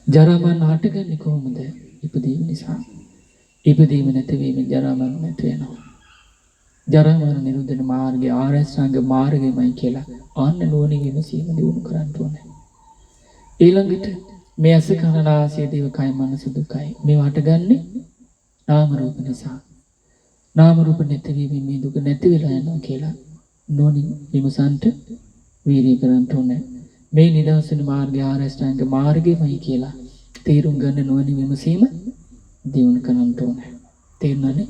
ජරා මරණ හටගන්නේ කොහොමද? ඉපදීම නිසා. ඉපදීම නැතිවීම ජරා මරණ නැති වෙනවා. ජරා මරණ නිරුද්ධන මාර්ගය ආරෂ්ඨාංග මාර්ගයමයි කියලා ආන්න නුවණින් විමසීම දිනු කරන්න ඕනේ. ඊළඟට මේ ඇස කන නාසය දිව කය මනස දුකයි. මේවට ගන්නේ නාම රූප නිසා. නාම රූප නැතිවීම මේ දුක නැති වෙලා යනවා කියලා නුවණින් විමසන්ට වීර්ය කරන්න ඕනේ. මේ නිදර්ශන මාර්ගය ආරෂ්ඨාංග මාර්ගයමයි කියලා තේරුම් ගන්න නුවණින් විමසීම දිනු කරන්න ඕනේ. තේරුණානේ?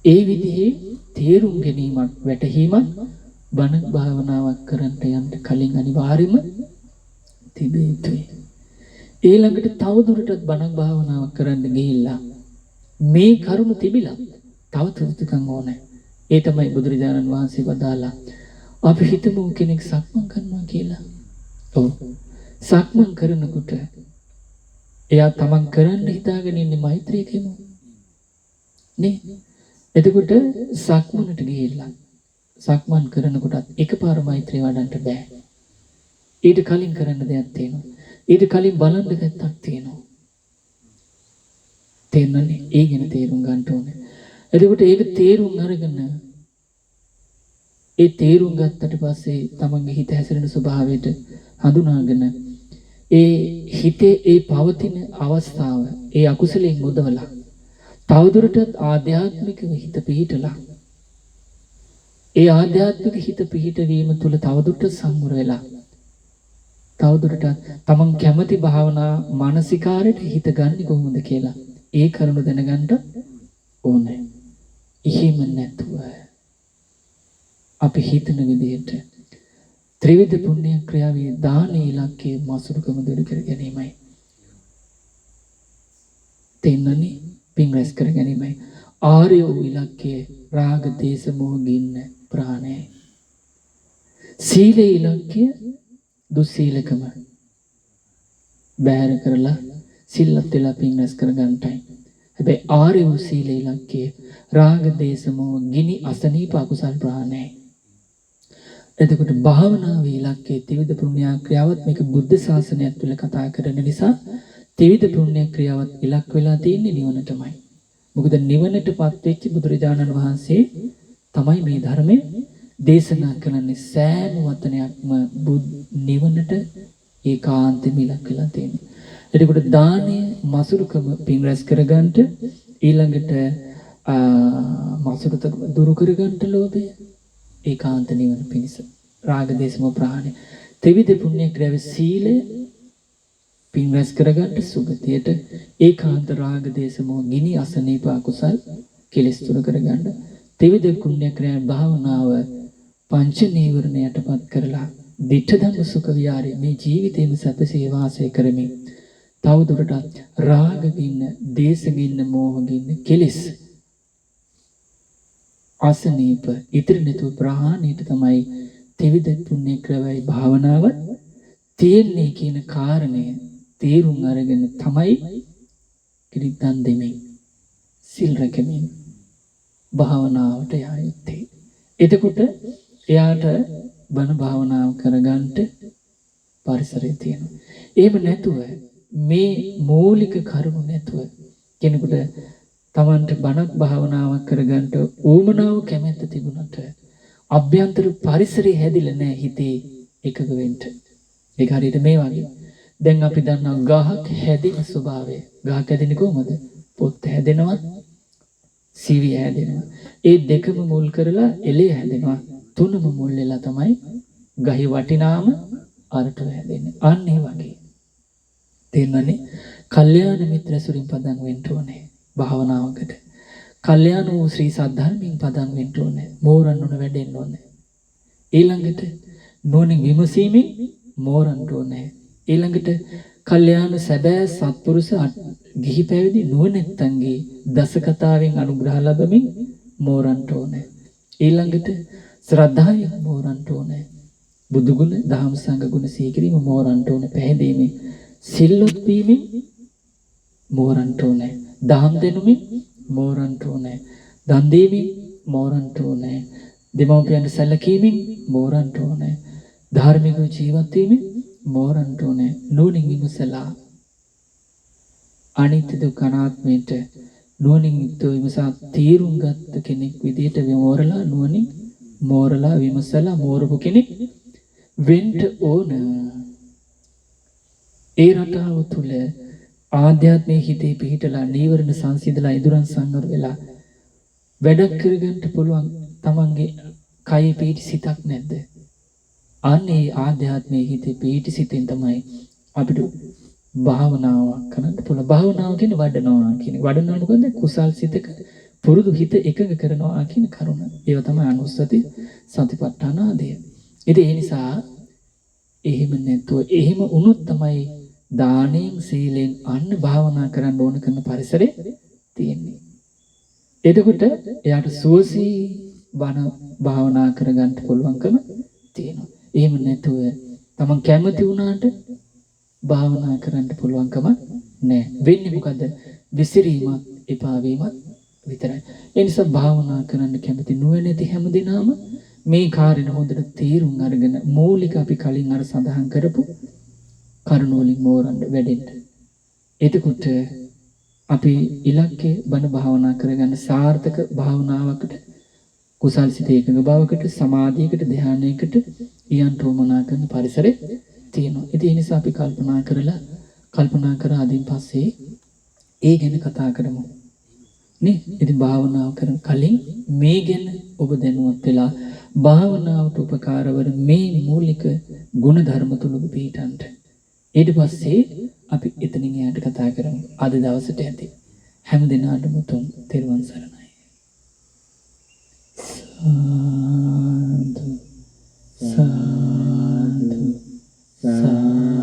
ඒ විදිහේ තේරුම් ගැනීමක් වැටහීමක් බණ භාවනාවක් කරන්න යන්න කලින් අනිවාර්යයෙන්ම තිබිය යුතුයි. ඊළඟට තවදුරටත් බණ භාවනාවක් කරන්න ගිහිල්ලා මේ කරුණ තිබිලා තව තුරුතුකම් ඕනේ. ඒ තමයි බුදුරජාණන් වහන්සේ වදාලා අපි හිතමු කෙනෙක් සක්මන් කරනවා කියලා. ඔව්. සක්මන් කරනකොට එයා තමන් කරන්න හිතාගෙන ඉන්නේ මෛත්‍රිය කියමු. නේ? එතකොට සක්මනට ගිහිල්ලා සක්මන් කරනකොටත් එකපාර මෛත්‍රිය වඩන්න බෑ. ඊට කලින් කරන්න දෙයක් තියෙනවා. ඊට කලින් බලන්න පැත්තක් තියෙනවා. තේරෙනනේ? ඒ ගැන තේරුම් ගන්න ඕනේ. එතකොට ඒක තේරුම් අරගෙන ඒ තේරුම් ගත්තට පස්සේ තමන්ගේ හිත හැසිරෙන ස්වභාවයට හඳුනාගෙන ඒ හිතේ ඒ පවතින අවස්ථාව ඒ අකුසලයෙන් මුදවලා තවදුරටත් ආධ්‍යාත්මිකව හිත පිහිටලා ඒ ආධ්‍යාත්මික හිත පිහිටවීම තුළ තවදුරටත් සංවර වෙලා තවදුරටත් තමන් කැමති භාවනා මානසිකාරයට හිත ගන්න කොහොමද කියලා ඒ කරුණ දැනගන්න ඕනේ. එහෙම නැතුව අපි හිතන විදිහට ත්‍රිවිධ පුණ්‍ය ක්‍රියාවේ දාන ඉලක්කයේ මසුරුකම දුරු කර ගැනීමයි. තෙන්නනි පින් රැස් කර ගැනීමයි. ආර්ය වූ ඉලක්කයේ රාග දේශ මොහ ගින්න ප්‍රහාණයයි. සීලේ ඉලක්කය දුස්සීලකම බැහැර කරලා සිල්වත් වෙලා පින් රැස් කර ගන්නටයි. හැබැයි ආර්ය වූ සීල ඉලක්කයේ රාග දේශ මොහ ගිනි අසනීප අකුසල් ප්‍රහාණයයි. එතකොට භාවනාවේ ඉලක්කයේ ත්‍රිවිධ පුණ්‍ය ක්‍රියාවත් මේක බුද්ධ ශාසනයත් තුළ කතා කරන නිසා ත්‍රිවිධ පුණ්‍ය ක්‍රියාවත් ඉලක්ක වෙලා තියෙන්නේ නිවනටමයි. මොකද නිවනටපත් වෙච්ච බුදුරජාණන් වහන්සේ තමයි මේ ධර්මයේ දේශනා කරන්නේ. සෑම වචනයක්ම නිවනට ඒකාන්තෙම ඉලක්ක වෙලා තියෙන්නේ. එතකොට දානය මසුරුකම පින් රැස් කරගන්නට ඊළඟට මසුරුත දුරු කරගන්නට ලෝභය ඒකාන්ත නිවන පිණිස රාග දේශ මොහ ප්‍රහාණය ත්‍රිවිධ පුණ්‍ය ක්‍රියාවේ සීලය පින් රැස් කරගන්නට සුගතියට ඒකාන්ත රාග දේශ මොහ ගිනි අසනීප අකුසල් කෙලෙස් දුරු කරගන්න ත්‍රිවිධ පුණ්‍ය ක්‍රියා භාවනාව පංච නීවරණ යටපත් කරලා දිඨ ධම්ම සුඛ විහාරය මේ ජීවිතේම සැපසේ වාසය කරමින් තවදුරටත් රාග ගින්න දේශ ගින්න මෝහ ගින්න කෙලෙස් අසනීප ඉතිරි නැතුව ප්‍රහාණයට තමයි ත්‍රිවිධ පුණ්‍ය ක්‍රියාවයි භාවනාව තියෙන්නේ කියන කාරණය තේරුම් අරගෙන තමයි කිරිතන් දෙමින් සිල් රැකමින් භාවනාවට යා යුත්තේ. එතකොට එයාට බණ භාවනාව කරගන්නට පරිසරය තියෙනවා. එහෙම නැතුව මේ මූලික කරුණු නැතුව කෙනෙකුට තමන්ට බණක් භාවනාවක් කරගන්නට ඕමනාව කැමැත්ත තිබුණට අභ්‍යන්තර පරිසරය හැදිලා නැහැ හිතේ එකඟ වෙන්න. ඒක හරියට මේ වගේ. දැන් අපි දන්නවා ගහක් හැදෙන ස්වභාවය. ගහක් හැදෙන්නේ කොහොමද? පොත් හැදෙනවා, සිවි හැදෙනවා. ඒ දෙකම මුල් කරලා එළය හැදෙනවා. තුනම මුල් වෙලා තමයි ගහේ වටිනාම අරට හැදෙන්නේ. අන්න ඒ වගේ. තේරුණානේ? කල්යාණ මිත්‍ර සුරින් පදන් වෙන්න ඕනේ භාවනාවකට. කල්යාණ වූ ශ්‍රී සද්ධර්මයෙන් පදන් වෙන්න ඕනේ. මෝරන්න ඕන වැඩෙන්න ඕනේ. ඊළඟට නුවණින් විමසීමෙන් මෝරන්න ඕනේ. ඊළඟට කල්යාණ සැබෑ සත්පුරුෂ ගිහි පැවිදි නුවණැත්තන්ගේ දස කතාවෙන් අනුග්‍රහ ලැබමින් මෝරන්න ඕනේ. ඊළඟට ශ්‍රද්ධාවෙන් මෝරන්න ඕනේ. බුදු ගුණ, දහම් සංඝ ගුණ සීකිරීම මෝරන්න ඕනේ. පැහැදීමෙන් සිල්වත් වීමෙන් මෝරන්න ඕනේ. දහම් දෙනුමින් මෝරන්න ඕනේ. දන් දීමෙන් මෝරන්න ඕනේ. දෙමව්පියන්ට සැලකීමෙන් මෝරන්න ඕනේ. ධාර්මික ජීවත් වීමෙන් මෝරන්න ඕනේ. නුවණින් විමසලා අනිත්‍ය දුක්ඛ අනාත්මයට නුවණින් යුක්තව විමසා තීරුම් ගත්ත කෙනෙක් විදිහට මෝරලා නුවණින් මෝරලා විමසලා මෝරපු කෙනෙක් වෙන්න ඕන. ඒ රටාව තුල ආධ්‍යාත්මයේ හිතේ පිහිටලා නීවරණ සංසිඳලා ඉදුරන් සංවර වෙලා වැඩක් කරගන්න පුළුවන් තමන්ගේ කයේ පිහිටි සිතක් නැද්ද? අනේ ආධ්‍යාත්මයේ හිතේ පිහිටි සිතෙන් තමයි අපිට භාවනාවක් කරන්න පුළුවන්. භාවනාව කියන්නේ වඩනවා කියන්නේ. වඩනවා මොකද? කුසල් සිතක පුරුදු හිත එකඟ කරනවා කියන කරුණ. ඒව තමයි අනුස්සති සතිපට්ඨාන ආදී. ඉතින් ඒ නිසා එහෙම නැතුව එහෙම වුණොත් තමයි දානෙන් සීලෙන් අන්න භාවනා කරන්න ඕන කරන පරිසරේ තියෙන්නේ. එතකොට එයාට සුවසී බණ භාවනා කරගන්න පුළුවන්කම තියෙනවා. එහෙම නැතුව තමන් කැමති වුණාට භාවනා කරන්න පුළුවන්කම නැහැ. වෙන්නේ මොකද? විසිරීමත් එපා වීමත් විතරයි. ඒ නිසා භාවනා කරන්න කැමති නොවැනති හැමදෙනාම මේ කාර්යන හොඳට තීරුම් අරගෙන මූලික අපි කලින් අර සඳහන් කරපු කරුණු වලින් මෝරන්න වැඩෙන්න. එතකොට අපි ඉලක්කේ බණ භාවනා කරගන්න සාර්ථක භාවනාවකට කුසල් සිත ඒකඟ භාවයකට සමාධියකට ධානයකට ඊයන්ට උමනා කරන පරිසරේ තියෙනවා. ඉතින් ඒ නිසා අපි කල්පනා කරලා අදින් පස්සේ ඒ ගැන කතා කරමු. නේ? ඉතින් භාවනාව කරන කලින් මේ ගැන ඔබ දැනුවත් වෙලා භාවනාවට උපකාර වන මේ මූලික ගුණ ධර්ම තුන පිළිටන්ට. ඊට පස්සේ අපි එතනින් එහාට කතා කරමු. අද දවසට ඇති හැම දිනාටම තුන් තෙරුවන් සරණයි. සාදු සාදු සාදු